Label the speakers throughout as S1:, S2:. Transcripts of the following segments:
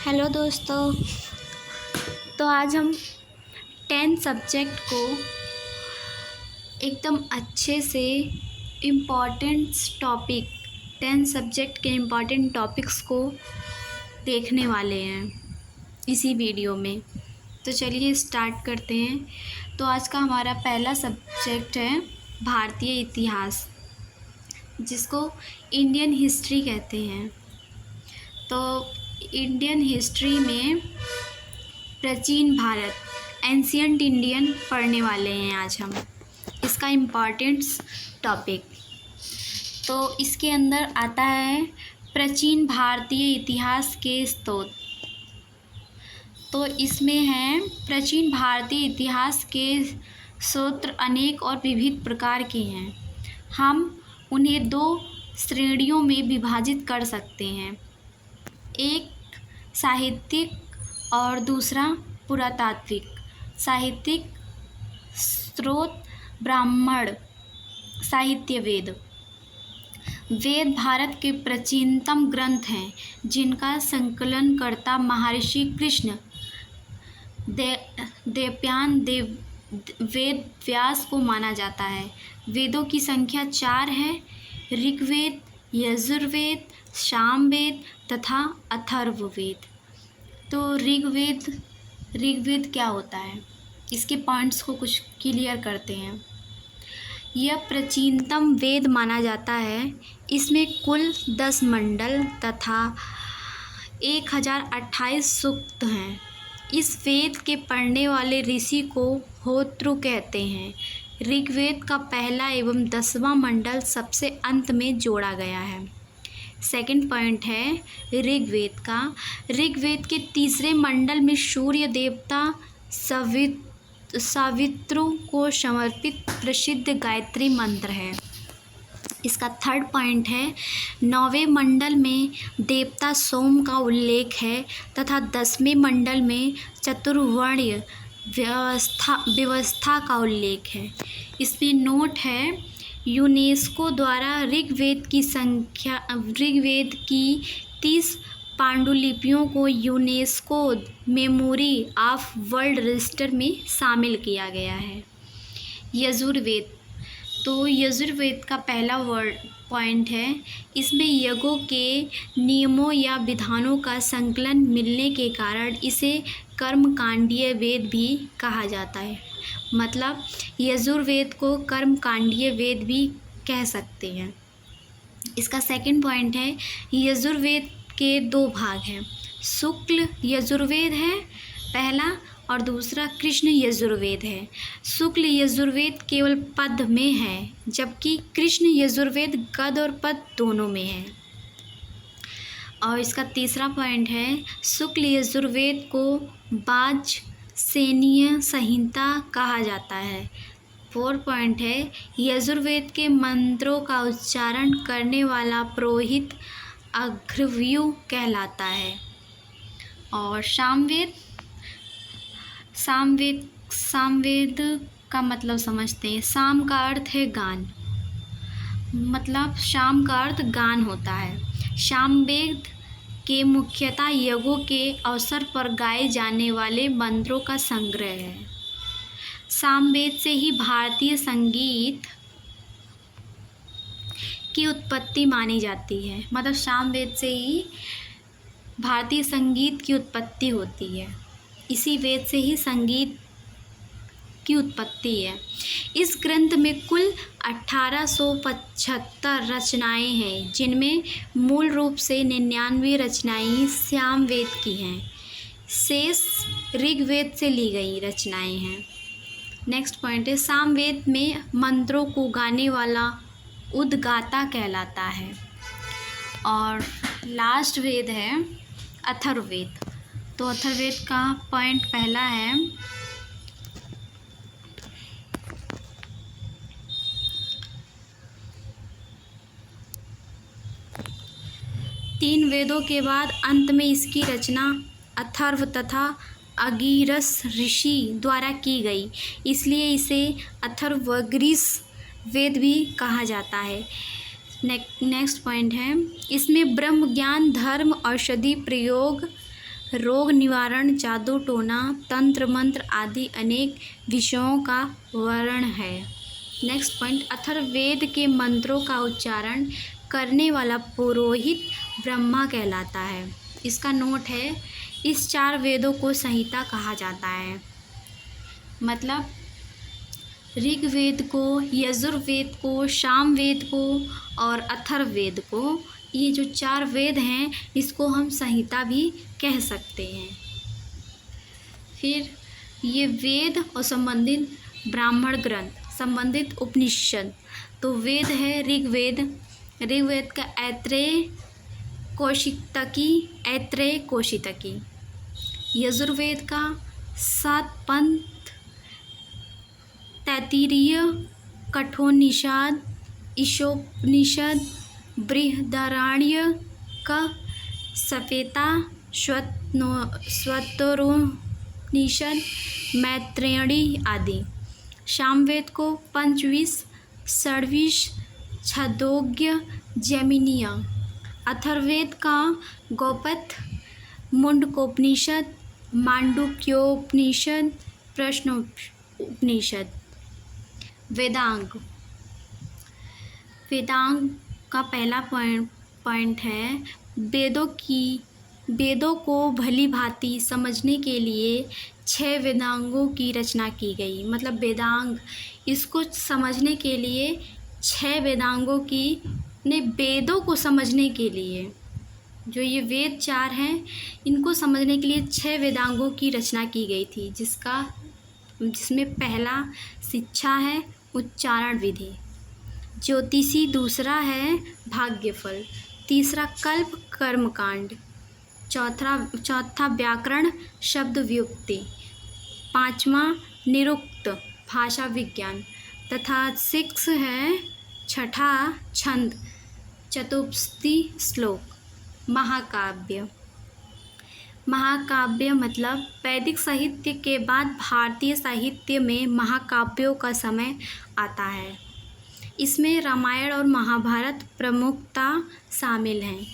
S1: Hello दोस्तों। तो आज हम 10 सब्जेक्ट को एकदम अच्छे से टॉपिक 10 सब्जेक्ट के इम्पॉर्टेंट टॉपिक्स को देखने वाले हैं इसी वीडियो में। तो चलिए स्टार्ट करते हैं। तो आज का हमारा पहला सब्जेक्ट है भारतीय इतिहास, जिसको इंडियन हिस्ट्री कहते हैं। तो इंडियन हिस्ट्री में प्राचीन भारत एंशियंट इंडियन पढ़ने वाले हैं आज हम, इसका इम्पॉर्टेंस टॉपिक। तो इसके अंदर आता है प्राचीन भारतीय इतिहास के स्रोत। तो इसमें है प्राचीन भारतीय इतिहास के स्रोत अनेक और विविध प्रकार के हैं। हम उन्हें 2 श्रेणियों में विभाजित कर सकते हैं, एक साहित्यिक और दूसरा पुरातात्विक। साहित्यिक स्रोत ब्राह्मण साहित्य वेद भारत के प्राचीनतम ग्रंथ हैं, जिनका संकलनकर्ता महर्षि कृष्ण द्वैपायन वेद व्यास को माना जाता है। वेदों की संख्या 4 है, ऋग्वेद, यजुर्वेद, सामवेद तथा अथर्ववेद। तो ऋग्वेद क्या होता है, इसके पॉइंट्स को कुछ क्लियर करते हैं। यह प्राचीनतम वेद माना जाता है। इसमें कुल 10 मंडल तथा 1028 सूक्त हैं। इस वेद के पढ़ने वाले ऋषि को होत्रु कहते हैं। ऋग्वेद का पहला एवं 10वां मंडल सबसे अंत में जोड़ा गया है। सेकंड पॉइंट है ऋग्वेद का। ऋग्वेद के तीसरे मंडल में सूर्य देवता सावित्रु को समर्पित प्रसिद्ध गायत्री मंत्र है। इसका थर्ड पॉइंट है 9वें मंडल में देवता सोम का उल्लेख है तथा 10वें मंडल में चतुर्वर्ण्य व्यवस्था का उल्लेख है। इसमें नोट है यूनेस्को द्वारा ऋग्वेद की 30 पांडुलिपियों को UNESCO memory of world register में शामिल किया गया है। यजुर्वेद। तो यजुर्वेद का पहला पॉइंट है, इसमें यज्ञों के नियमों या विधानों का संकलन मिलने के कारण इसे कर्मकांडीय वेद भी कहा जाता है। मतलब यजुर्वेद को कर्मकांडीय वेद भी कह सकते हैं। इसका सेकंड पॉइंट है यजुर्वेद के 2 भाग हैं। शुक्ल यजुर्वेद है पहला और दूसरा कृष्ण यजुर्वेद है। शुक्ल यजुर्वेद केवल पद में है, जबकि कृष्ण यजुर्वेद गद और पद दोनों में है। और इसका तीसरा पॉइंट है शुक्ल यजुर्वेद को वाजसेनीय संहिता कहा जाता है। 4 पॉइंट है यजुर्वेद के मंत्रों का उच्चारण करने वाला पुरोहित अग्रव्यू कहलाता है। और सामवेद का मतलब समझते हैं। साम का अर्थ है गान, मतलब शाम का अर्थ गान होता है। सामवेद के मुख्यतः यज्ञों के अवसर पर गाए जाने वाले मंत्रों का संग्रह है। सामवेद से ही भारतीय संगीत की उत्पत्ति मानी जाती है। मतलब सामवेद से ही भारतीय संगीत की उत्पत्ति होती है। इसी वेद से ही संगीत की उत्पत्ति है। इस ग्रंथ में कुल 1875 रचनाएं हैं, जिनमें मूल रूप से 99 रचनाएं सामवेद की हैं। शेष ऋग्वेद से ली गई रचनाएं हैं। नेक्स्ट पॉइंट है सामवेद में मंत्रों को गाने वाला उद्गाता कहलाता है। और लास्ट वेद है अथर्ववेद। तो अथर्ववेद का पॉइंट पहला है तीन वेदों के बाद अंत में इसकी रचना अथर्व तथा अंगिरस ऋषि द्वारा की गई, इसलिए इसे अथर्वग्रीस वेद भी कहा जाता है। नेक्स्ट पॉइंट है इसमें ब्रह्म ज्ञान, धर्म, औषधि प्रयोग, रोग निवारण, जादू टोना, तंत्र मंत्र आदि अनेक विषयों का वर्णन है। नेक्स्ट पॉइंट, अथर्ववेद के मंत्रों का उच्चारण करने वाला पुरोहित ब्रह्मा कहलाता है। इसका नोट है, इस 4 वेदों को संहिता कहा जाता है। मतलब ऋग्वेद को, यजुर्वेद को, सामवेद को और अथर्ववेद को, ये जो 4 वेद हैं इसको हम संहिता भी कह सकते हैं। फिर ये वेद और संबंधित ब्राह्मण ग्रंथ, संबंधित उपनिषद। तो वेद है ऋग्वेद, ऋग्वेद का ऐत्रेय कौशितकी। यजुर्वेद का सातपंथ, तैत्तिरीय, कठोपनिषद, ईशोपनिषद, बृहदारण्यक, सफेता, श्वेतरोपनिषद, मैत्रेयणी आदि। सामवेद को पंचविंश, षड्विंश, छांदोग्य, जैमिनीय। अथर्ववेद का गौपथ, मुंडकोपनिषद, मांडुक्योपनिषद, प्रश्नोपनिषद। वेदांग का पहला पॉइंट है, वेदों को भली भांति समझने के लिए 6 वेदांगों की रचना की गई। मतलब वेदांग, इसको समझने के लिए 6 वेदांगों की ने वेदों को समझने के लिए, जो ये वेद 4 हैं इनको समझने के लिए 6 वेदांगों की रचना की गई थी, जिसमें पहला शिक्षा है, उच्चारण विधि, ज्योतिषी, दूसरा है भाग्यफल, तीसरा कल्प कर्मकांड, चौथा व्याकरण शब्द व्युत्पत्ति, पांचवा निरुक्त भाषा विज्ञान तथा 6 है छठा छंद, चतुष्पदी श्लोक। महाकाव्य मतलब वैदिक साहित्य के बाद भारतीय साहित्य में महाकाव्यों का समय आता है। इसमें रामायण और महाभारत प्रमुखता शामिल हैं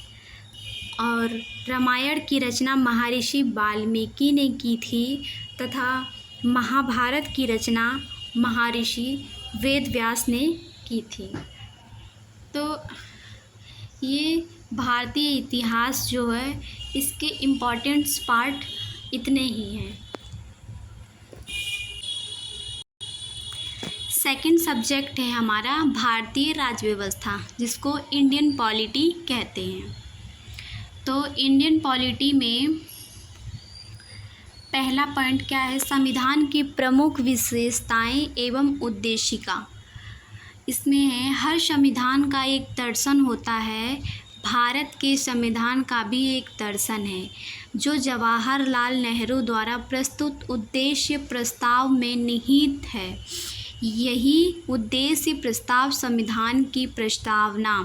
S1: और रामायण की रचना महर्षि वाल्मीकि ने की थी तथा महाभारत की रचना महर्षि वेदव्यास ने की थी। तो ये भारतीय इतिहास जो है इसके इम्पोर्टेंट्स पार्ट इतने ही हैं। सेकंड सब्जेक्ट है हमारा भारतीय राज्य व्यवस्था, जिसको इंडियन पॉलिटी कहते हैं। तो इंडियन पॉलिटी में पहला पॉइंट क्या है, संविधान की प्रमुख विशेषताएं एवं उद्देशिका। इसमें है, हर संविधान का एक दर्शन होता है। भारत के संविधान का भी एक दर्शन है जो जवाहरलाल नेहरू द्वारा प्रस्तुत उद्देश्य प्रस्ताव में निहित है। यही उद्देश्य प्रस्ताव संविधान की प्रस्तावना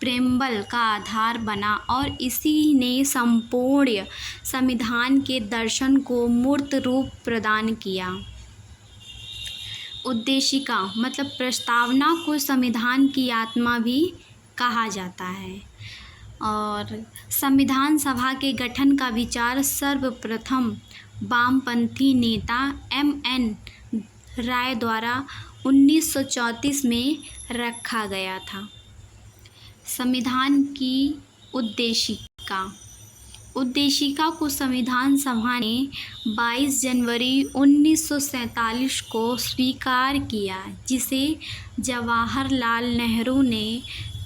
S1: प्रेम्बल का आधार बना और इसी ने संपूर्ण संविधान के दर्शन को मूर्त रूप प्रदान किया। उद्देशिका मतलब प्रस्तावना को संविधान की आत्मा भी कहा जाता है। और संविधान सभा के गठन का विचार सर्वप्रथम वामपंथी नेता M.N. राय द्वारा 1934 में रखा गया था। संविधान की उद्देशिका को संविधान सभा ने 22 जनवरी 1947 को स्वीकार किया, जिसे जवाहरलाल नेहरू ने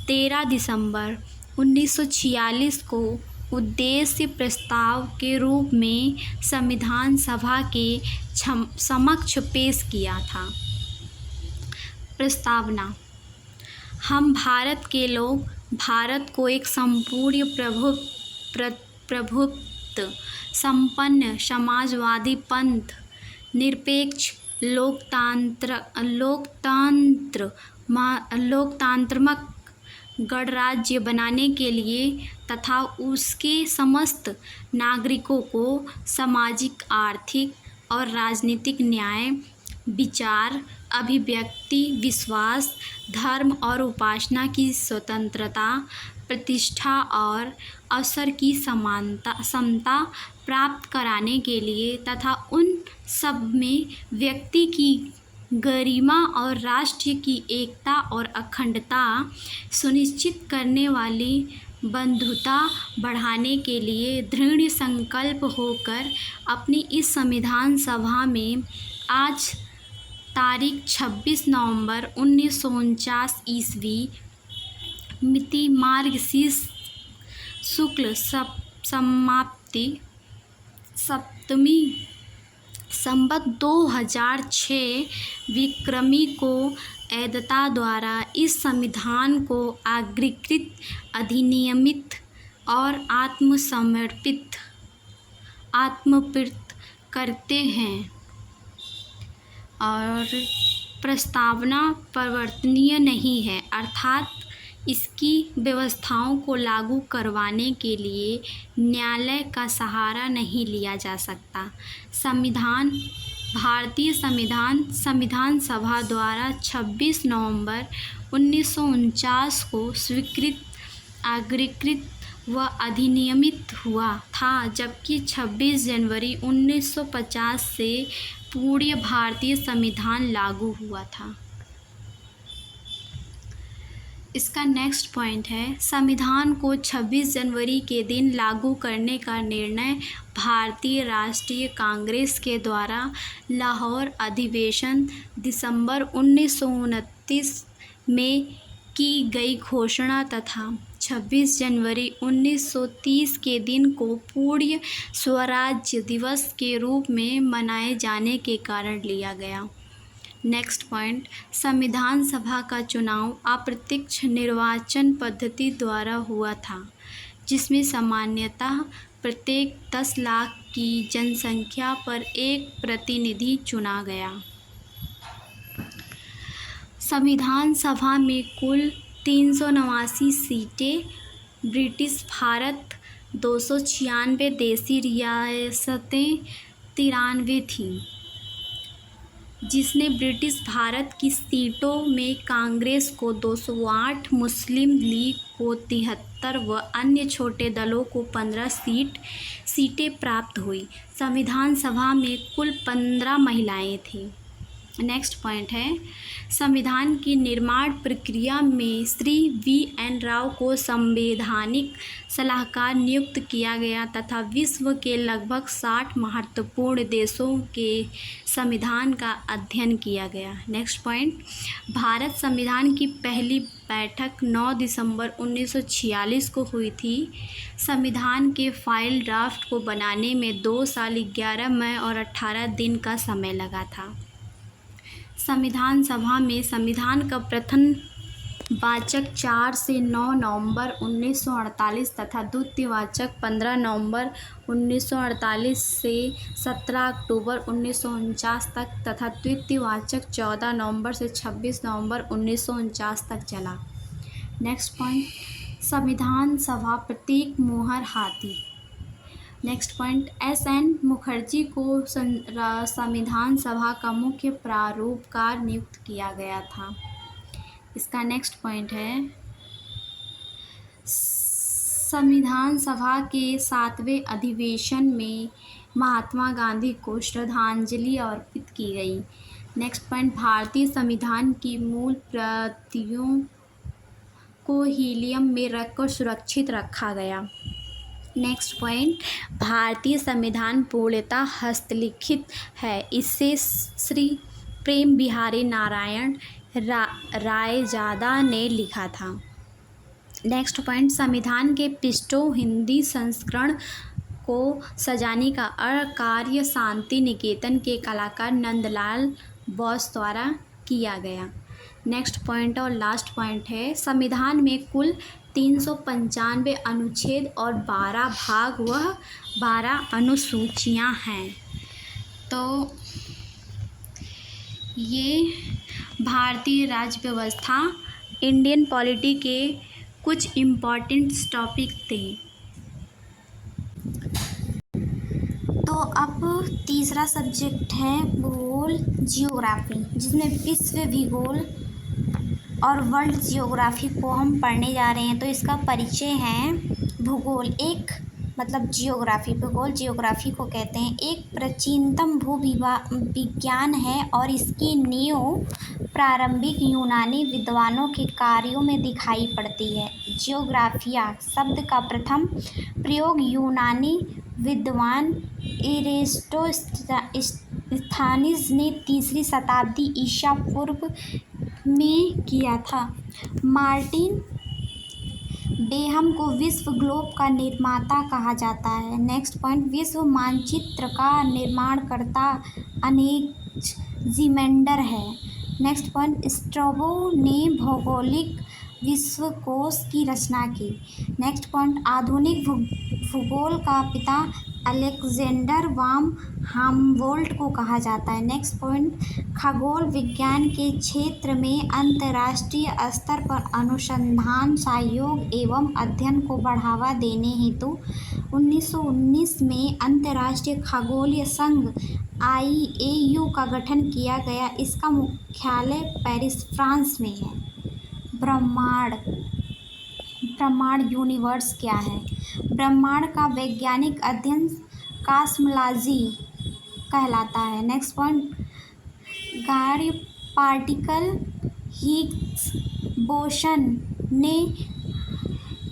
S1: 13 दिसंबर 1946 को उद्देश्य प्रस्ताव के रूप में संविधान सभा के समक्ष पेश किया था। प्रस्तावना, हम भारत के लोग भारत को एक संपूर्ण प्रभुत्व संपन्न समाजवादी पंथ, निरपेक्ष लोकतांत्रिक गणराज्य बनाने के लिए तथा उसके समस्त नागरिकों को सामाजिक, आर्थिक और राजनीतिक न्याय, विचार, अभिव्यक्ति, विश्वास, धर्म और उपासना की स्वतंत्रता प्रतिष्ठा और अवसर की समता प्राप्त कराने के लिए तथा उन सब में व्यक्ति की गरिमा और राष्ट्र की एकता और अखंडता सुनिश्चित करने वाली बंधुता बढ़ाने के लिए दृढ़ संकल्प होकर अपनी इस संविधान सभा में आज तारीख 26 नवंबर 1949 ईस्वी मिति मार्गशीर्ष शुक्ल समाप्ति सप्तमी संवत 2006 विक्रमी को एदता द्वारा इस संविधान को अग्रीकृत, अधिनियमित और आत्मप्रीत करते हैं और प्रस्तावना परिवर्तनीय नहीं है, अर्थात इसकी व्यवस्थाओं को लागू करवाने के लिए न्यायालय का सहारा नहीं लिया जा सकता। भारतीय संविधान सभा द्वारा 26 नवंबर 1949 को स्वीकृत, अग्रीकृत व अधिनियमित हुआ था, जबकि 26 जनवरी 1950 से पूर्ण भारतीय संविधान लागू हुआ था। इसका नेक्स्ट पॉइंट है, संविधान को 26 जनवरी के दिन लागू करने का निर्णय भारतीय राष्ट्रीय कांग्रेस के द्वारा लाहौर अधिवेशन दिसंबर 1929 में की गई घोषणा तथा 26 जनवरी 1930 के दिन को पूर्ण स्वराज्य दिवस के रूप में मनाए जाने के कारण लिया गया। नेक्स्ट पॉइंट, संविधान सभा का चुनाव अप्रत्यक्ष निर्वाचन पद्धति द्वारा हुआ था, जिसमें सामान्यतः प्रत्येक 10 लाख की जनसंख्या पर एक प्रतिनिधि चुना गया। संविधान सभा में कुल 389 सीटें, ब्रिटिश भारत 296, देसी रियासतें 93 थीं, जिसने ब्रिटिश भारत की सीटों में कांग्रेस को 208, मुस्लिम लीग को 73 व अन्य छोटे दलों को 15 सीटें प्राप्त हुई। संविधान सभा में कुल 15 महिलाएं थीं। नेक्स्ट पॉइंट है, संविधान की निर्माण प्रक्रिया में श्री V.N. राव को संवैधानिक सलाहकार नियुक्त किया गया तथा विश्व के लगभग 60 महत्वपूर्ण देशों के संविधान का अध्ययन किया गया। नेक्स्ट पॉइंट, भारत संविधान की पहली बैठक 9 दिसंबर 1946 को हुई थी। संविधान के फाइल ड्राफ्ट को बनाने में 2 साल 11 मई और 18 दिन का समय लगा था। संविधान सभा में संविधान का प्रथम वाचक 4 से 9 नवंबर 1948 तथा द्वितीय वाचक 15 नवंबर 1948 से 17 अक्टूबर 1949 तक तथा तृतीय वाचक 14 नवंबर से 26 नवंबर 1949 तक चला। नेक्स्ट पॉइंट, संविधान सभा प्रतीक मोहर हाथी। Next point, S.N. मुखर्जी को संविधान सभा का मुख्य प्रारूपकार नियुक्त किया गया था। इसका नेक्स्ट पॉइंट है, संविधान सभा के 7वें अधिवेशन में महात्मा गांधी को श्रद्धांजलि अर्पित की गई। नेक्स्ट पॉइंट, भारतीय संविधान की मूल प्रतियों को हीलियम में रखकर सुरक्षित रखा गया। नेक्स्ट पॉइंट, भारतीय संविधान पूर्णतः हस्तलिखित है। इसे श्री प्रेम बिहारी नारायण रायजादा ने लिखा था। नेक्स्ट पॉइंट, संविधान के पृष्ठों हिंदी संस्करण को सजाने का कार्य शांति निकेतन के कलाकार नंदलाल बोस द्वारा किया गया। नेक्स्ट पॉइंट और लास्ट पॉइंट है, संविधान में कुल 395 अनुच्छेद और 12 भाग व 12 अनुसूचियां हैं। तो ये भारतीय राज्य व्यवस्था, इंडियन पॉलिटी के कुछ इम्पॉर्टेंट टॉपिक थे। तो अब तीसरा सब्जेक्ट है भूगोल, जियोग्राफी, जिसमें विश्व भूगोल और वर्ल्ड जियोग्राफी को हम पढ़ने जा रहे हैं। तो इसका परिचय है भूगोल। एक मतलब जियोग्राफी, भूगोल जियोग्राफी को कहते हैं, एक प्राचीनतम विज्ञान है और इसकी नींव प्रारंभिक यूनानी विद्वानों के कार्यों में दिखाई पड़ती है। जियोग्राफिया शब्द का प्रथम प्रयोग यूनानी विद्वान एरिस्टोस्थानीज ने 3री शताब्दी ईसा पूर्व में किया था। मार्टिन बेहम को विश्व ग्लोब का निर्माता कहा जाता है। नेक्स्ट पॉइंट, विश्व मानचित्र का निर्माणकर्ता अनेक्सिमेंडर है। नेक्स्ट पॉइंट, स्ट्रैबो ने भौगोलिक विश्वकोश की रचना की। नेक्स्ट पॉइंट, आधुनिक भूगोल का पिता अलेक्जेंडर वाम हाम्बोल्ट को कहा जाता है। नेक्स्ट पॉइंट, खगोल विज्ञान के क्षेत्र में अंतर्राष्ट्रीय स्तर पर अनुसंधान, सहयोग एवं अध्ययन को बढ़ावा देने हेतु 1919 में अंतर्राष्ट्रीय खगोलीय संघ IAU का गठन किया गया। इसका मुख्यालय पेरिस, फ्रांस में है। ब्रह्मांड यूनिवर्स क्या है? ब्रह्मांड का वैज्ञानिक अध्ययन कॉस्मोलॉजी कहलाता है। Next point, god particle Higgs boson ने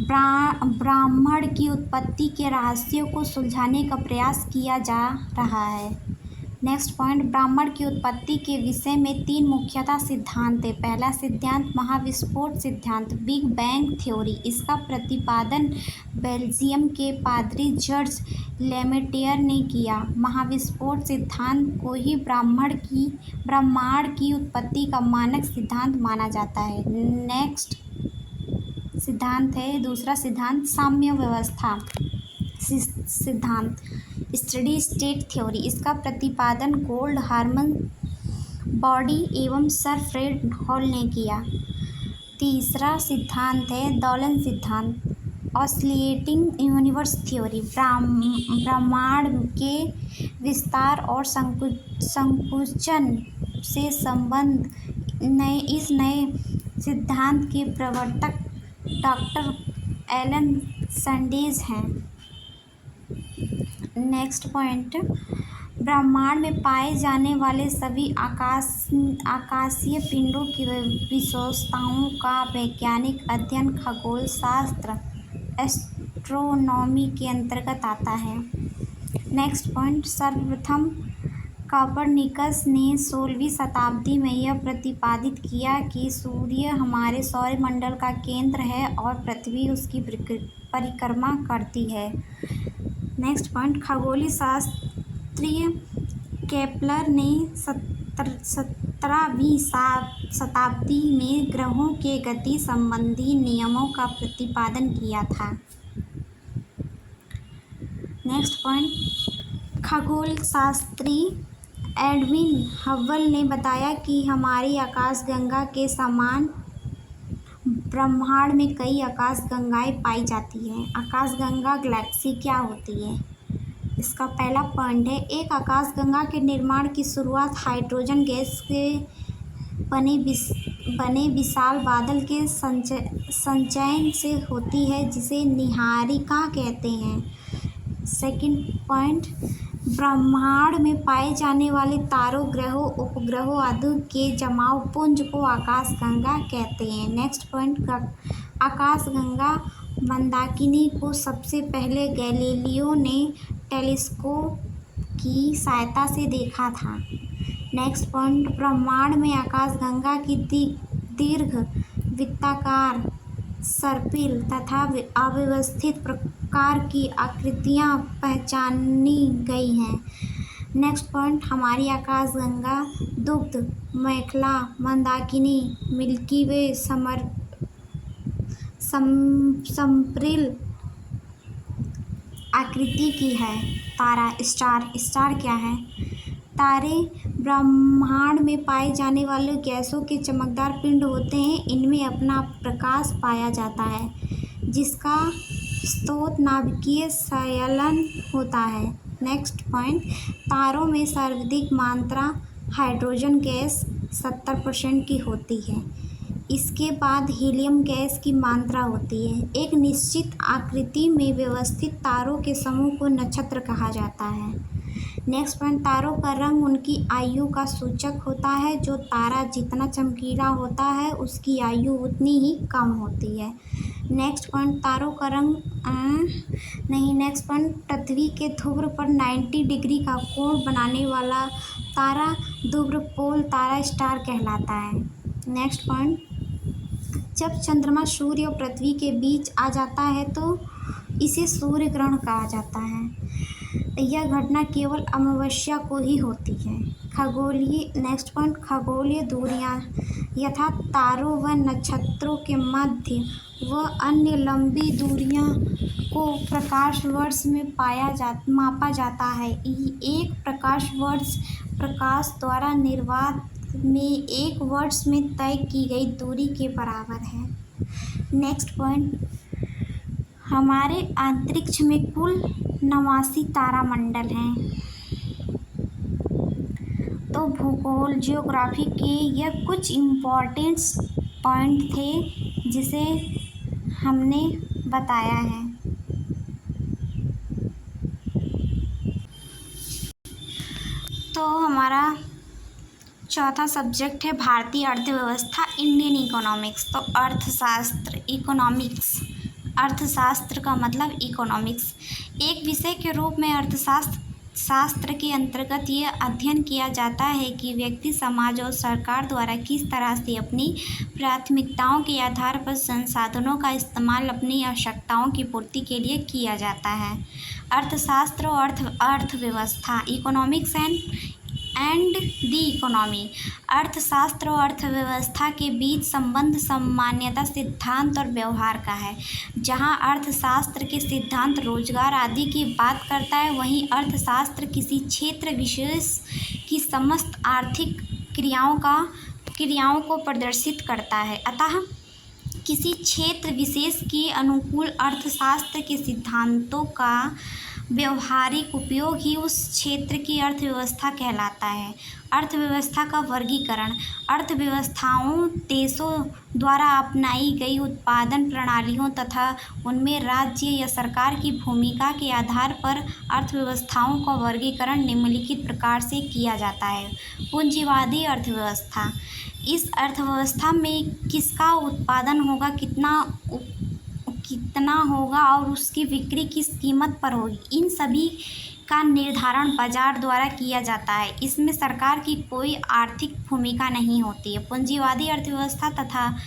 S1: ब्रह्मांड की उत्पत्ति के रहस्यों को सुलझाने का प्रयास किया जा रहा है। नेक्स्ट पॉइंट, ब्रह्मांड की उत्पत्ति के विषय में 3 मुख्यतः सिद्धांत है। पहला सिद्धांत महाविस्फोट सिद्धांत, बिग बैंग थ्योरी। इसका प्रतिपादन बेल्जियम के पादरी जॉर्ज लेमेटियर ने किया। महाविस्फोट सिद्धांत को ही ब्रह्मांड की उत्पत्ति का मानक सिद्धांत माना जाता है। नेक्स्ट सिद्धांत है दूसरा सिद्धांत साम्य व्यवस्था सिद्धांत, स्टडी स्टेट थ्योरी। इसका प्रतिपादन गोल्ड, हार्मन बॉडी एवं सर फ्रेड हॉल ने किया। तीसरा सिद्धांत है दोलन सिद्धांत, ऑसिलेटिंग यूनिवर्स थ्योरी। ब्रह्मांड के विस्तार और संकुचन से संबंध इस नए सिद्धांत के प्रवर्तक डॉक्टर एलन सैंडर्स हैं। नेक्स्ट पॉइंट, ब्रह्मांड में पाए जाने वाले सभी आकाशीय पिंडों की विशेषताओं का वैज्ञानिक अध्ययन खगोल शास्त्र, एस्ट्रोनॉमी के अंतर्गत आता है। नेक्स्ट पॉइंट, सर्वप्रथम कोपरनिकस ने 16वीं शताब्दी में यह प्रतिपादित किया कि सूर्य हमारे सौरमंडल का केंद्र है और पृथ्वी उसकी परिक्रमा करती है। नेक्स्ट पॉइंट, खगोलीय शास्त्री केपलर ने 17वीं शताब्दी में ग्रहों के गति संबंधी नियमों का प्रतिपादन किया था। नेक्स्ट पॉइंट, खगोल शास्त्री एडविन हबल ने बताया कि हमारी आकाशगंगा के समान ब्रह्मांड में कई आकाशगंगाएं पाई जाती हैं। आकाशगंगा गैलेक्सी क्या होती है? इसका पहला पॉइंट है, एक आकाशगंगा के निर्माण की शुरुआत हाइड्रोजन गैस के बने विशाल बादल के संचयन से होती है, जिसे नीहारिका कहते हैं। सेकंड पॉइंट, ब्रह्मांड में पाए जाने वाले तारों, ग्रहों, उपग्रहों आदि के जमाव पुंज को आकाशगंगा कहते हैं। नेक्स्ट पॉइंट, आकाशगंगा मंदाकिनी को सबसे पहले गैलीलियो ने टेलीस्कोप की सहायता से देखा था। नेक्स्ट पॉइंट, ब्रह्मांड में आकाशगंगा की दीर्घ, वृत्ताकार, सर्पिल तथा अव्यवस्थित प्रकार की आकृतियाँ पहचानी गई हैं। नेक्स्ट पॉइंट, हमारी आकाशगंगा दुग्ध, मेखला, मंदाकिनी, मिल्की वे, समप्रिल आकृति की है। तारा, स्टार क्या है? तारे ब्रह्मांड में पाए जाने वाले गैसों के चमकदार पिंड होते हैं। इनमें अपना प्रकाश पाया जाता है, जिसका स्रोत नाभिकीय संलयन होता है। नेक्स्ट पॉइंट, तारों में सर्वाधिक मात्रा हाइड्रोजन गैस 70% की होती है।
S2: इसके बाद हीलियम गैस की मात्रा होती है। एक निश्चित आकृति में व्यवस्थित तारों के समूह को नक्षत्र कहा जाता है। नेक्स्ट पॉइंट, तारों का रंग उनकी आयु का सूचक होता है। जो तारा जितना चमकीला होता है उसकी आयु उतनी ही कम होती है। नेक्स्ट पॉइंट, तारों का रंग नेक्स्ट पॉइंट, पृथ्वी के ध्रुव पर 90 डिग्री का कोण बनाने वाला तारा ध्रुवपोल तारा स्टार कहलाता है। नेक्स्ट पॉइंट, जब चंद्रमा सूर्य और पृथ्वी के बीच आ जाता है तो इसे सूर्य ग्रहण कहा जाता है। यह घटना केवल अमावस्या को ही होती है। नेक्स्ट पॉइंट, खगोलीय दूरियां यथा तारों व नक्षत्रों के मध्य व अन्य लंबी दूरियों को प्रकाश वर्ष में मापा जाता है। एक प्रकाश वर्ष प्रकाश द्वारा निर्वात में एक वर्ष में तय की गई दूरी के बराबर है। नेक्स्ट पॉइंट, हमारे अंतरिक्ष में कुल 89 तारामंडल हैं। तो भूगोल जियोग्राफी के यह कुछ इम्पोर्टेंट पॉइंट थे जिसे हमने बताया है। तो हमारा चौथा सब्जेक्ट है भारतीय अर्थव्यवस्था, इंडियन इकोनॉमिक्स। तो अर्थशास्त्र, इकोनॉमिक्स, अर्थशास्त्र का मतलब इकोनॉमिक्स। एक विषय के रूप में अर्थशास्त्र के अंतर्गत ये अध्ययन किया जाता है कि व्यक्ति, समाज और सरकार द्वारा किस तरह से अपनी प्राथमिकताओं के आधार पर संसाधनों का इस्तेमाल अपनी आवश्यकताओं की पूर्ति के लिए किया जाता है। अर्थशास्त्र और अर्थव्यवस्था, इकोनॉमिक्स एंड दी इकोनॉमी। अर्थशास्त्र और अर्थव्यवस्था के बीच संबंध सामान्यतः सिद्धांत और व्यवहार का है। जहां अर्थशास्त्र के सिद्धांत रोजगार आदि की बात करता है, वहीं अर्थशास्त्र किसी क्षेत्र विशेष की समस्त आर्थिक क्रियाओं को प्रदर्शित करता है। अतः किसी क्षेत्र विशेष के अनुकूल अर्थशास्त्र के सिद्धांतों का व्यवहारिक उपयोग ही उस क्षेत्र की अर्थव्यवस्था कहलाता है। अर्थव्यवस्था का वर्गीकरण, अर्थव्यवस्थाओं देशों द्वारा अपनाई गई उत्पादन प्रणालियों तथा उनमें राज्य या सरकार की भूमिका के आधार पर अर्थव्यवस्थाओं का वर्गीकरण निम्नलिखित प्रकार से किया जाता है। पूंजीवादी अर्थव्यवस्था, इस अर्थव्यवस्था में किसका उत्पादन होगा, कितना होगा और उसकी बिक्री किस कीमत पर होगी, इन सभी का निर्धारण बाजार द्वारा किया जाता है। इसमें सरकार की कोई आर्थिक भूमिका नहीं होती है। पूंजीवादी अर्थव्यवस्था तथा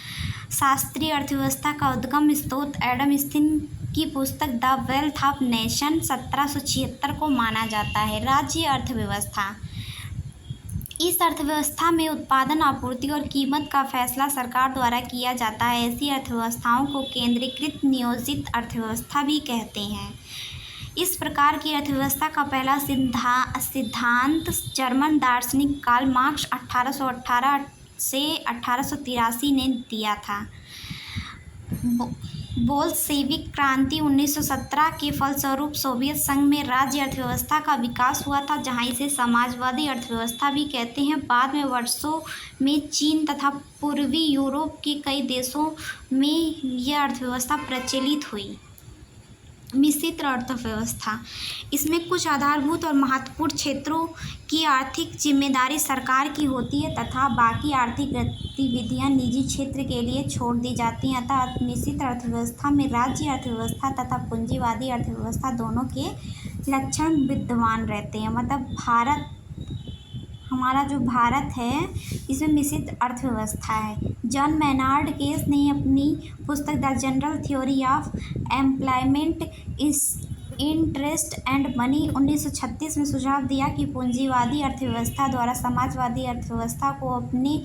S2: शास्त्रीय अर्थव्यवस्था का उद्गम स्रोत एडम स्मिथ की पुस्तक द वेल्थ ऑफ नेशन 1776 को माना जाता है। राज्य अर्थव्यवस्था, इस अर्थव्यवस्था में उत्पादन, आपूर्ति और कीमत का फैसला सरकार द्वारा किया जाता है। ऐसी अर्थव्यवस्थाओं को केंद्रीकृत नियोजित अर्थव्यवस्था भी कहते हैं। इस प्रकार की अर्थव्यवस्था का पहला सिद्धांत जर्मन दार्शनिक कार्ल मार्क्स 1818 से 1883 ने दिया था। बोल्शेविक क्रांति 1917 के फलस्वरूप सोवियत संघ में राज्य अर्थव्यवस्था का विकास हुआ था, जहां इसे समाजवादी अर्थव्यवस्था भी कहते हैं। बाद में वर्षों में चीन तथा पूर्वी यूरोप के कई देशों में यह अर्थव्यवस्था प्रचलित हुई। मिश्रित अर्थव्यवस्था, इसमें कुछ आधारभूत और महत्वपूर्ण क्षेत्रों की आर्थिक जिम्मेदारी सरकार की होती है तथा बाकी आर्थिक गतिविधियां निजी क्षेत्र के लिए छोड़ दी जाती हैं। अतः मिश्रित अर्थव्यवस्था में राज्य अर्थव्यवस्था तथा पूंजीवादी अर्थव्यवस्था दोनों के लक्षण विद्यमान रहते हैं। मतलब हमारा जो भारत है इसमें मिश्रित अर्थव्यवस्था है। जॉन मैनार्ड केस ने अपनी पुस्तक the general theory of employment interest and money 1936 में सुझाव दिया कि पूंजीवादी अर्थव्यवस्था द्वारा समाजवादी अर्थव्यवस्था को अपने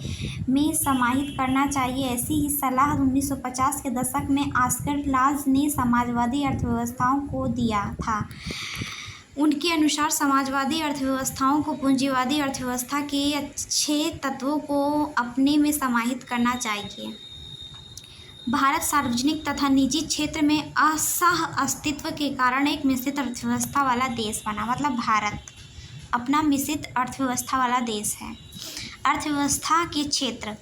S2: में समाहित करना चाहिए। ऐसी ही सलाह 1950 के दशक में ऑस्कर लाज ने समाजवादी अर्थव्यवस्थाओं को दिया था। उनके अनुसार समाजवादी अर्थव्यवस्थाओं को पूंजीवादी अर्थव्यवस्था के अच्छे तत्वों को अपने में समाहित करना चाहिए। भारत सार्वजनिक तथा निजी क्षेत्र में असह अस्तित्व के कारण एक मिश्रित अर्थव्यवस्था वाला देश बना। मतलब भारत अपना मिश्रित अर्थव्यवस्था वाला देश है। अर्थव्यवस्था के क्षेत्र,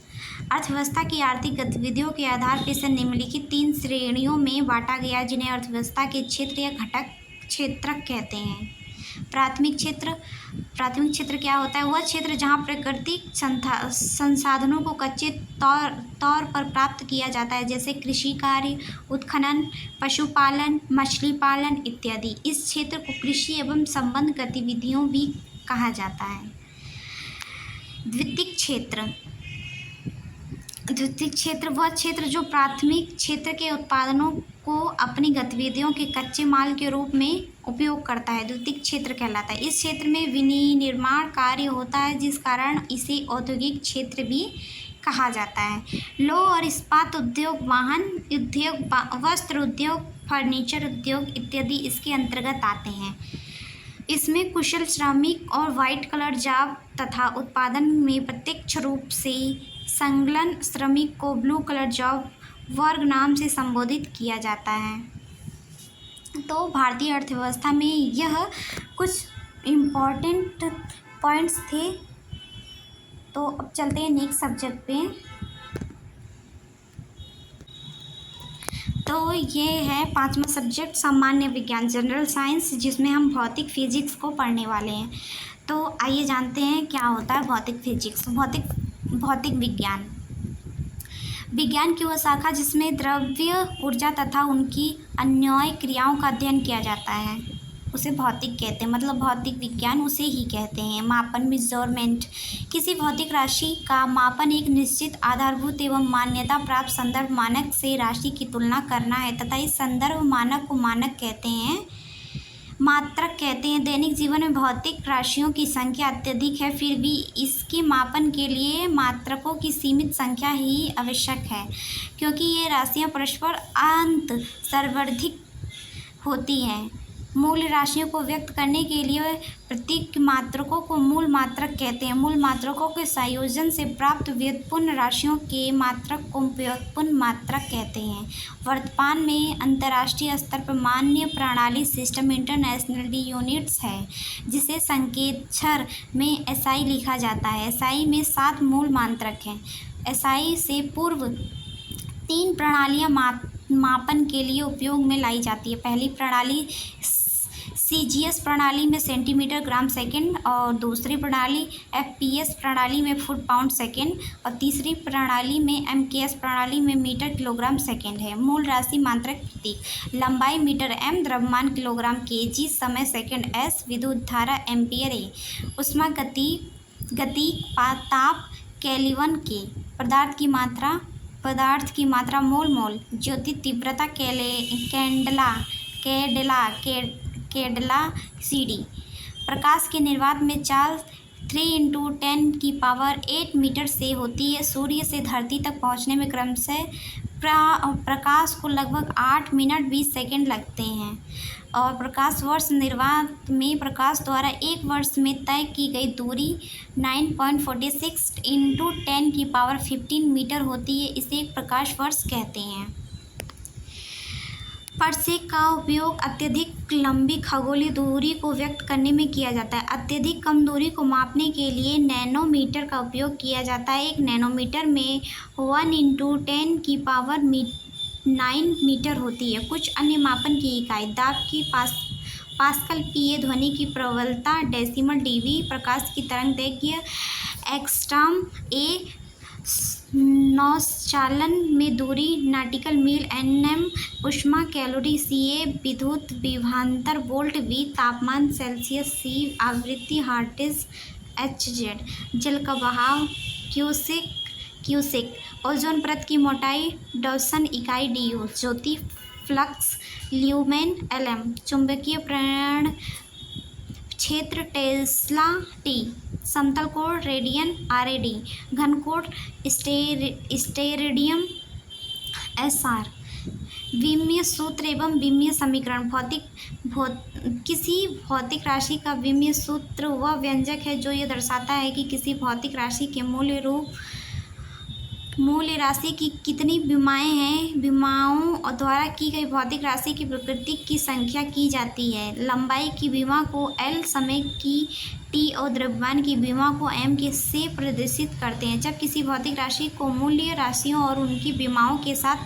S2: अर्थव्यवस्था की आर्थिक गतिविधियों के आधार पर इसे निम्नलिखित 3 श्रेणियों में बांटा गया, जिन्हें अर्थव्यवस्था के क्षेत्र या घटक क्षेत्रक कहते हैं। प्राथमिक क्षेत्र क्या होता है? वह क्षेत्र जहाँ प्राकृतिक संसाधनों को कच्चे तौर पर प्राप्त किया जाता है, जैसे कृषि कार्य, उत्खनन, पशुपालन, मछली पालन इत्यादि। इस क्षेत्र को कृषि एवं संबद्ध गतिविधियों भी कहा जाता है। द्वितीयक क्षेत्र वह क्षेत्र जो प्राथमिक क्षेत्र के उत्पादनों को अपनी गतिविधियों के कच्चे माल के रूप में उपयोग करता है, द्वितीयक क्षेत्र कहलाता है। इस क्षेत्र में विनिर्माण कार्य होता है, जिस कारण इसे औद्योगिक क्षेत्र भी कहा जाता है। लौह और इस्पात उद्योग, वाहन उद्योग, वस्त्र उद्योग, फर्नीचर उद्योग इत्यादि इसके अंतर्गत आते हैं। इसमें कुशल श्रमिक और वाइट कलर जॉब तथा उत्पादन में प्रत्यक्ष रूप से संलग्न श्रमिक को ब्लू कलर जॉब वर्ग नाम से संबोधित किया जाता है। तो भारतीय अर्थव्यवस्था में यह कुछ इम्पॉर्टेंट पॉइंट्स थे। तो अब चलते हैं नेक्स्ट सब्जेक्ट पे। तो ये है 5वां सब्जेक्ट सामान्य विज्ञान, जनरल साइंस, जिसमें हम भौतिक फिजिक्स को पढ़ने वाले हैं। तो आइए जानते हैं क्या होता है भौतिक फिजिक्स। भौतिक विज्ञान की वह शाखा जिसमें द्रव्य, ऊर्जा तथा उनकी अन्योन्य क्रियाओं का अध्ययन किया जाता है, उसे भौतिक कहते हैं। मतलब भौतिक विज्ञान उसे ही कहते हैं। मापन, मेजरमेंट, किसी भौतिक राशि का मापन एक निश्चित आधारभूत एवं मान्यता प्राप्त संदर्भ मानक से राशि की तुलना करना है तथा इस संदर्भ मानक को मानक कहते हैं, मात्रक कहते हैं। दैनिक जीवन में भौतिक राशियों की संख्या अत्यधिक है, फिर भी इसके मापन के लिए मात्रकों की सीमित संख्या ही आवश्यक है, क्योंकि ये राशियाँ परस्पर अंतर्संबंधित होती हैं। मूल राशियों को व्यक्त करने के लिए प्रत्येक मात्रकों को मूल मात्रक कहते हैं। मूल मात्रकों के संयोजन से प्राप्त व्युत्पन्न राशियों के मात्रक को व्युत्पन्न मात्रक कहते हैं। वर्तमान में अंतर्राष्ट्रीय स्तर पर मान्य प्रणाली सिस्टम इंटरनेशनल यूनिट्स है, जिसे संकेतक्षर में एसआई लिखा जाता है। एसआई में 7 मूल मात्रक हैं। एसआई से पूर्व 3 प्रणालियाँ मापन के लिए उपयोग में लाई जाती है। पहली प्रणाली सीजीएस प्रणाली में सेंटीमीटर ग्राम सेकंड, और दूसरी प्रणाली एफपीएस प्रणाली में फुट पाउंड सेकंड, और तीसरी प्रणाली में एमकेएस प्रणाली में मीटर किलोग्राम सेकंड है। मूल राशि मात्रक प्रतीक, लंबाई मीटर एम, द्रव्यमान किलोग्राम केजी, समय सेकंड एस, विद्युत धारा एम्पियर ए, ऊष्मा गति ताप केल्विन के, पदार्थ की मात्रा मोल, ज्योति तीव्रता कैंडेला सीडी, प्रकाश की निर्वात में चाल 3 × 10⁸ मीटर से होती है। सूर्य से धरती तक पहुंचने में क्रमशः प्रकाश को लगभग 8 मिनट 20 सेकंड लगते हैं, और प्रकाश वर्ष निर्वात में प्रकाश द्वारा एक वर्ष में तय की गई दूरी 9.46 × 10⁻15 मीटर होती है। इसे एक प्रकाश वर्ष कहते हैं। प्रक्षेप का उपयोग अत्यधिक लंबी खगोलीय दूरी को व्यक्त करने में किया जाता है। अत्यधिक कम दूरी को मापने के लिए नैनोमीटर का उपयोग किया जाता है। एक नैनोमीटर में 1 × 10⁹ मीटर होती है। कुछ अन्य मापन की इकाई दाब की पास्कल, पीए, ध्वनि की प्रबलता डेसिमल डीबी, प्रकाश की तरंग दैर्घ्य एंगस्ट्रॉम, ए नौचालन में दूरी नाटिकल मील, एनएम ऊष्मा कैलोरी, सीए विद्युत विभवांतर, वोल्ट वी तापमान सेल्सियस, सी आवृत्ति हर्ट्ज, एचजेड जल का बहाव क्यूसेक, ओजोन परत की मोटाई डॉसन इकाई डीयू, ज्योति फ्लक्स ल्यूमेन एलएम, चुंबकीय प्रेरण क्षेत्र टेस्ला टी, समतल कोण रेडियन आरएडी, घन कोण स्टेरेडियम एसआर, विमीय सूत्र एवं विमीय समीकरण। किसी भौतिक राशि का विमीय सूत्र वह व्यंजक है जो यह दर्शाता है कि किसी भौतिक राशि के मूल मूल्य राशि की कितनी बीमाएं हैं? बीमाओं द्वारा की गई भौतिक राशि की प्रकृति की संख्या की जाती है। लंबाई की बीमा को L, समय की T और द्रव्यमान की बीमा को M के से प्रदर्शित करते हैं। जब किसी भौतिक राशि को मूल्य राशियों और उनकी बीमाओं के साथ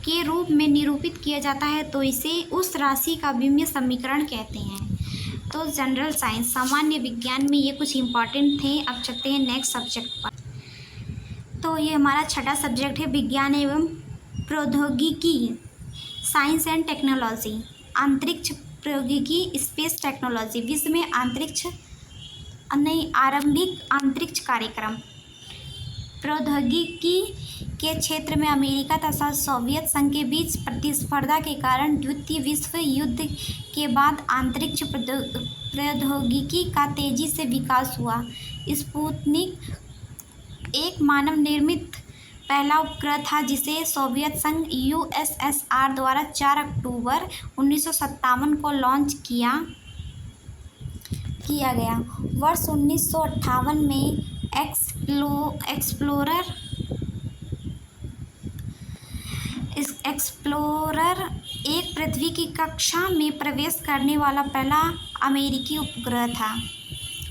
S2: के रूप में निरूपित किया जाता है तो इसे उस राशि का बीमीय समीकरण कहते हैं। तो जनरल साइंस, सामान्य विज्ञान में ये कुछ इम्पॉर्टेंट थे। अब चलते हैं नेक्स्ट सब्जेक्ट पर। तो ये हमारा छठा सब्जेक्ट है विज्ञान एवं प्रौद्योगिकी, साइंस एंड टेक्नोलॉजी। अंतरिक्ष प्रौद्योगिकी, स्पेस टेक्नोलॉजी, विश्व में आरंभिक अंतरिक्ष कार्यक्रम। प्रौद्योगिकी के क्षेत्र में अमेरिका तथा सोवियत संघ के बीच प्रतिस्पर्धा के कारण द्वितीय विश्व युद्ध के बाद अंतरिक्ष प्रौद्योगिकी का तेजी से विकास हुआ। स्पुतनिक एक मानव निर्मित पहला उपग्रह था जिसे सोवियत संघ USSR द्वारा 4 अक्टूबर 1957 को लॉन्च किया गया। वर्ष 1958 में एक्सप्लोरर एक पृथ्वी की कक्षा में प्रवेश करने वाला पहला अमेरिकी उपग्रह था।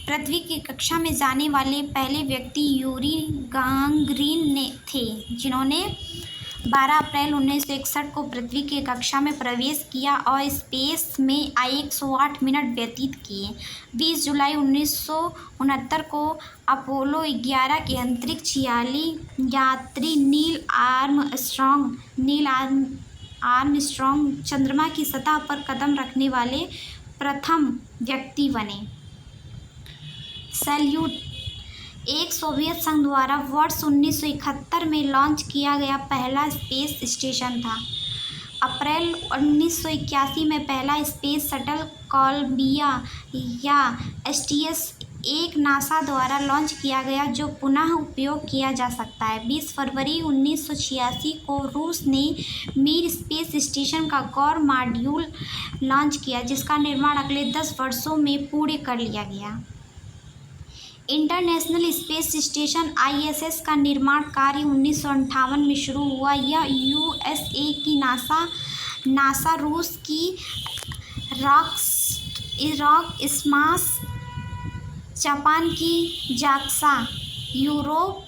S2: पृथ्वी की कक्षा में जाने वाले पहले व्यक्ति यूरी गागरिन थे, जिन्होंने 12 अप्रैल 1961 को पृथ्वी की कक्षा में प्रवेश किया और स्पेस में 108 मिनट व्यतीत किए। 20 जुलाई 1969 को अपोलो 11 के अंतरिक्ष यात्री नील आर्मस्ट्रॉन्ग चंद्रमा की सतह पर कदम रखने वाले प्रथम व्यक्ति बने। सैल्यूट एक सोवियत संघ द्वारा वर्ष 1971 में लॉन्च किया गया पहला स्पेस स्टेशन था। अप्रैल 1981 में पहला स्पेस शटल कोलंबिया या STS-1 नासा द्वारा लॉन्च किया गया, जो पुनः उपयोग किया जा सकता है। 20 फरवरी 1986 को रूस ने मिर स्पेस स्टेशन का कोर मॉड्यूल लॉन्च किया, जिसका निर्माण अगले 10 वर्षों में पूर्ण कर लिया गया। इंटरनेशनल स्पेस स्टेशन ISS का निर्माण कार्य 1958 में शुरू हुआ। यह USA की नासा, रूस की रॉकस्मास, जापान की JAXA, यूरोप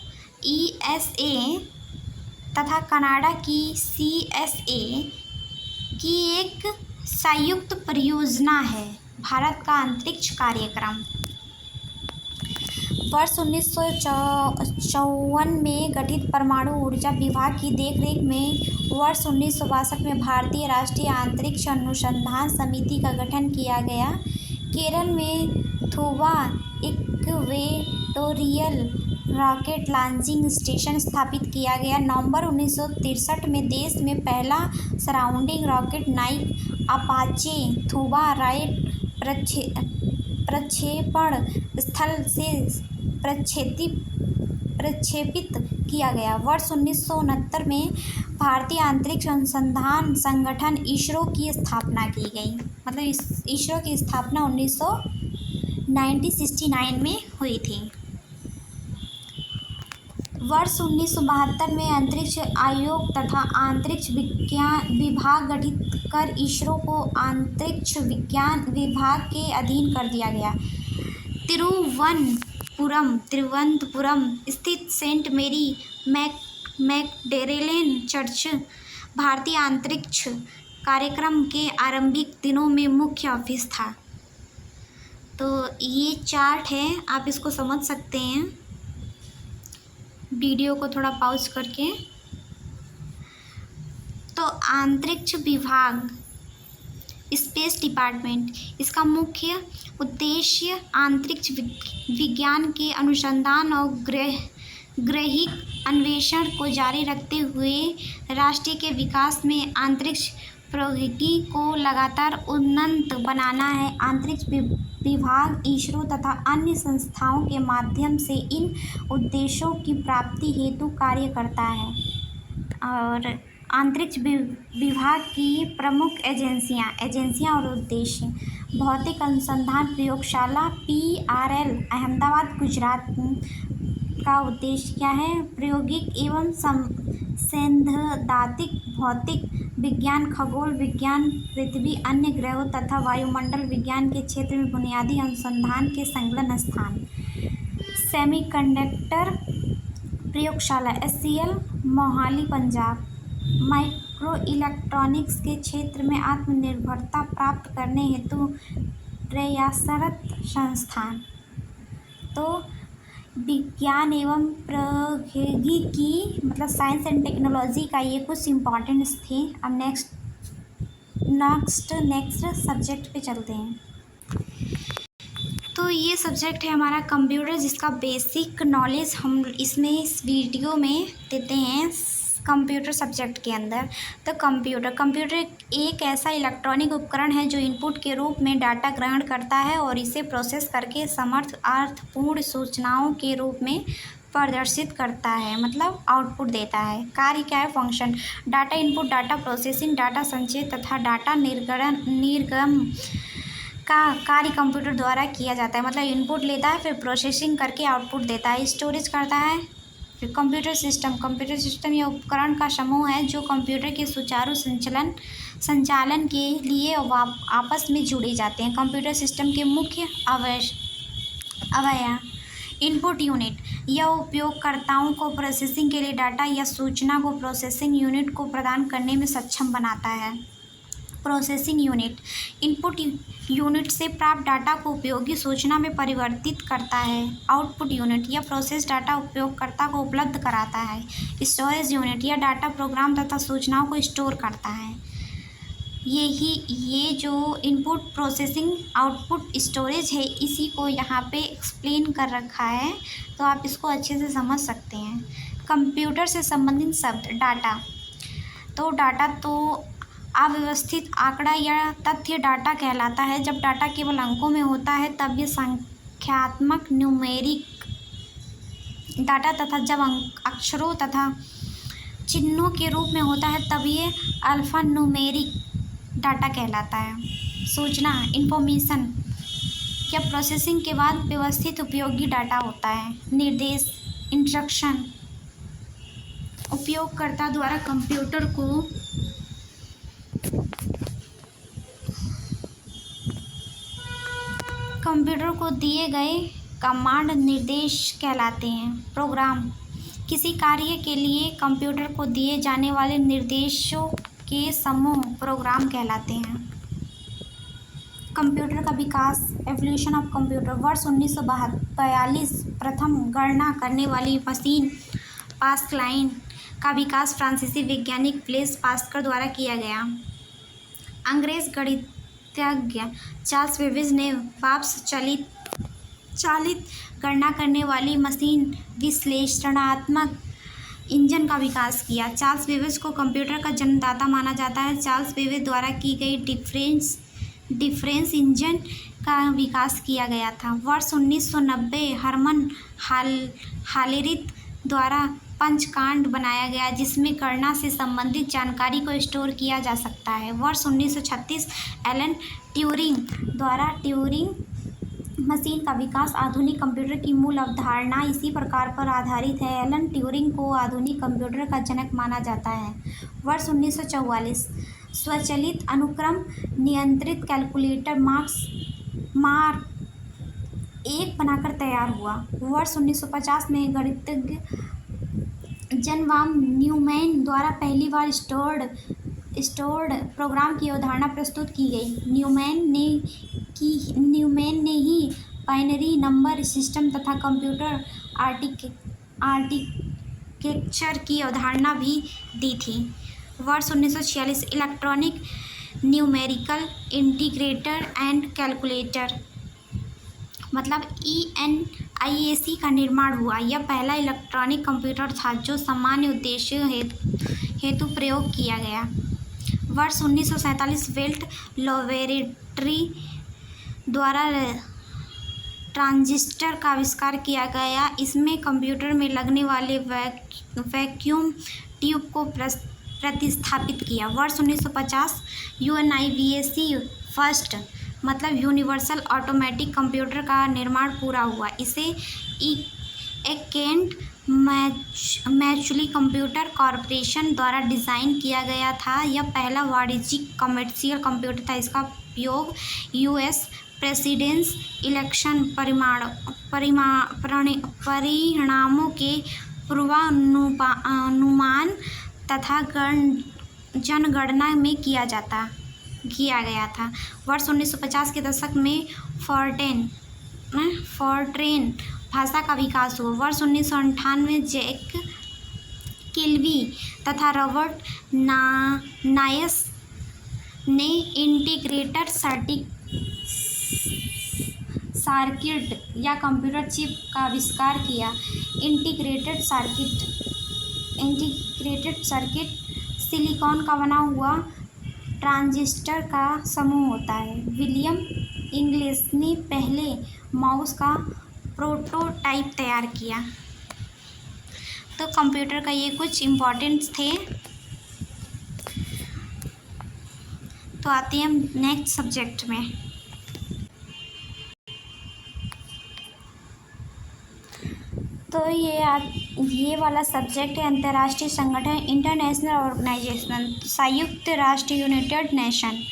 S2: ESA तथा कनाडा की CSA की एक संयुक्त परियोजना है। भारत का अंतरिक्ष कार्यक्रम वर्ष 1954 में गठित परमाणु ऊर्जा विभाग की देखरेख में वर्ष 1962 में भारतीय राष्ट्रीय अंतरिक्ष अनुसंधान समिति का गठन किया गया। केरल में Thumba equatorial rocket launching station स्थापित किया गया। नवंबर 1963 में देश में पहला surrounding rocket Nike Apache Thumba राइट प्रक्षेपण स्थल से प्रक्षेपित किया गया। वर्ष 1969 में भारतीय अंतरिक्ष अनुसंधान संगठन ISRO की स्थापना की गई। मतलब ISRO की स्थापना 1969 में हुई थी। वर्ष 1972 में अंतरिक्ष आयोग तथा अंतरिक्ष विज्ञान विभाग गठित कर ISRO को अंतरिक्ष विज्ञान विभाग के अधीन कर दिया गया। तिरुवनंतपुरम स्थित सेंट मेरी मैक्डेलेन चर्च भारतीय अंतरिक्ष कार्यक्रम के आरंभिक दिनों में मुख्य ऑफिस था। तो ये चार्ट है, आप इसको समझ सकते हैं वीडियो को थोड़ा पॉज करके। तो अंतरिक्ष विभाग, स्पेस डिपार्टमेंट, इसका मुख्य उद्देश्य अंतरिक्ष विज्ञान के अनुसंधान और ग्रहिक अन्वेषण को जारी रखते हुए राष्ट्र के विकास में अंतरिक्ष प्रौद्योगिकी को लगातार उन्नत बनाना है। अंतरिक्ष विभाग ISRO तथा अन्य संस्थाओं के माध्यम से इन उद्देश्यों की प्राप्ति हेतु कार्य करता है। और अंतरिक्ष विभाग की प्रमुख एजेंसियां और उद्देश्य: भौतिक अनुसंधान प्रयोगशाला PRL अहमदाबाद गुजरात, का उद्देश्य क्या है? प्रायोगिक एवं सैद्धांतिक भौतिक विज्ञान, खगोल विज्ञान, पृथ्वी, अन्य ग्रहों तथा वायुमंडल विज्ञान के क्षेत्र में बुनियादी अनुसंधान के संलग्न स्थान। सेमीकंडक्टर प्रयोगशाला SCL, Mohali, Punjab. Micro electronics के क्षेत्र में आत्मनिर्भरता प्राप्त करने हेतु प्रयासरत संस्थान। तो विज्ञान एवं प्रौद्योगिकी मतलब साइंस एंड टेक्नोलॉजी का ये कुछ इम्पॉर्टेंट्स थे। अब नेक्स्ट सब्जेक्ट पे चलते हैं। तो ये सब्जेक्ट है हमारा कंप्यूटर, जिसका बेसिक नॉलेज हम इसमें इस वीडियो में देते हैं कंप्यूटर सब्जेक्ट के अंदर। तो कंप्यूटर एक ऐसा इलेक्ट्रॉनिक उपकरण है जो इनपुट के रूप में डाटा ग्रहण करता है और इसे प्रोसेस करके समर्थ अर्थपूर्ण सूचनाओं के रूप में प्रदर्शित करता है, मतलब आउटपुट देता है। कार्य क्या है? Function. Data input, data processing, data संचय तथा डाटा निर्गम का कार्य कंप्यूटर द्वारा किया जाता है। मतलब इनपुट लेता है, फिर प्रोसेसिंग करके आउटपुट देता है। स्टोरेज करता है। फिर कंप्यूटर सिस्टम यह उपकरण का समूह है जो कंप्यूटर के सुचारू संचालन के लिए आपस में जुड़े जाते हैं। कंप्यूटर सिस्टम के मुख्य अवयव। इनपुट यूनिट, यह उपयोगकर्ताओं को प्रोसेसिंग के लिए डाटा या सूचना को प्रोसेसिंग यूनिट को प्रदान करने में सक्षम बनाता है। प्रोसेसिंग यूनिट, इनपुट यूनिट से प्राप्त डाटा को उपयोगी सूचना में परिवर्तित करता है। आउटपुट यूनिट, यह प्रोसेस डाटा उपयोगकर्ता को उपलब्ध कराता है। स्टोरेज यूनिट, यह डाटा प्रोग्राम तथा सूचनाओं को स्टोर करता है। ये जो इनपुट प्रोसेसिंग आउटपुट स्टोरेज है, इसी को यहाँ पे एक्सप्लेन कर रखा है, तो आप इसको अच्छे से समझ सकते हैं। कंप्यूटर से संबंधित शब्द। डाटा, तो डाटा तो अव्यवस्थित आंकड़ा या तथ्य डाटा कहलाता है। जब डाटा केवल अंकों में होता है तब ये संख्यात्मक न्यूमेरिक डाटा तथा जब अक्षरों तथा चिन्हों के रूप में होता है तब ये अल्फा न्यूमेरिक डाटा कहलाता है। सूचना, इंफॉर्मेशन, या प्रोसेसिंग के बाद व्यवस्थित उपयोगी डाटा होता है। निर्देश, इंस्ट्रक्शन, उपयोगकर्ता द्वारा कंप्यूटर को दिए गए कमांड निर्देश कहलाते हैं। प्रोग्राम, किसी कार्य के लिए कंप्यूटर को दिए जाने वाले निर्देशों के समूह प्रोग्राम कहलाते हैं। कंप्यूटर का विकास, एवोल्यूशन ऑफ कंप्यूटर। वर्ष 1942 प्रथम गणना करने वाली मशीन पास्कल का विकास फ्रांसीसी वैज्ञानिक ब्लेस पास्कल द्वारा किया गया। अंग्रेज गणितज्ञ चार्ल्स बेबेज ने वाष्प चालित गणना करने वाली मशीन विश्लेषणात्मक इंजन का विकास किया। चार्ल्स बेबेज को कंप्यूटर का जन्मदाता माना जाता है। चार्ल्स बेबेज द्वारा की गई डिफरेंस इंजन का विकास किया गया था। वर्ष 1990 हरमन हालेरिथ द्वारा पंचकांड बनाया गया, जिसमें गणना से संबंधित जानकारी को स्टोर किया जा सकता है। वर्ष 1936 एलन ट्यूरिंग द्वारा ट्यूरिंग मशीन का विकास। आधुनिक कंप्यूटर की मूल अवधारणा इसी प्रकार पर आधारित है। एलन ट्यूरिंग को आधुनिक कंप्यूटर का जनक माना जाता है। वर्ष 1944 स्वचालित अनुक्रम नियंत्रित कैलकुलेटर मार्क 1 बनाकर तैयार हुआ। वर्ष 1950 में गणितज्ञ जॉन वॉन न्यूमैन द्वारा पहली बार स्टोर्ड प्रोग्राम की अवधारणा प्रस्तुत की गई। न्यूमैन ने ही बाइनरी नंबर सिस्टम तथा कंप्यूटर आर्किटेक्चर की अवधारणा भी दी थी। वर्ष 1946 electronic numerical integrator and calculator मतलब ENIAC का निर्माण हुआ। यह पहला इलेक्ट्रॉनिक कंप्यूटर था जो सामान्य उद्देश्यों हेतु प्रयोग किया गया। वर्ष 1947 वेल्ट लैबोरेटरी द्वारा ट्रांजिस्टर का आविष्कार किया गया। इसमें कंप्यूटर में लगने वाले वैक्यूम ट्यूब को प्रतिस्थापित किया। वर्ष 1950 UNIVAC फर्स्ट मतलब यूनिवर्सल ऑटोमेटिक कंप्यूटर का निर्माण पूरा हुआ। इसे एक केंट मैचुली कंप्यूटर कॉरपोरेशन द्वारा डिज़ाइन किया गया था। यह पहला वाणिज्यिक कमर्शियल कंप्यूटर था। इसका उपयोग यूएस प्रेसिडेंस इलेक्शन परिणामों के पूर्वानुमान तथा जनगणना में किया गया था। वर्ष 1950 के दशक में फोर्ट्रेन भाषा का विकास हुआ। वर्ष 1998 में जैक किल्बी तथा रॉबर्ट नायस ने इंटीग्रेटेड सर्किट या कंप्यूटर चिप का आविष्कार किया। इंटीग्रेटेड सर्किट सिलिकॉन का बना हुआ ट्रांजिस्टर का समूह होता है। विलियम इंग्लिश ने पहले माउस का प्रोटोटाइप तैयार किया। तो कंप्यूटर का ये कुछ इम्पोर्टेंट्स थे। तो आते हैं हम नेक्स्ट सब्जेक्ट में। तो ये वाला सब्जेक्ट है अंतर्राष्ट्रीय संगठन, इंटरनेशनल ऑर्गेनाइजेशन, संयुक्त राष्ट्र, यूनाइटेड नेशन।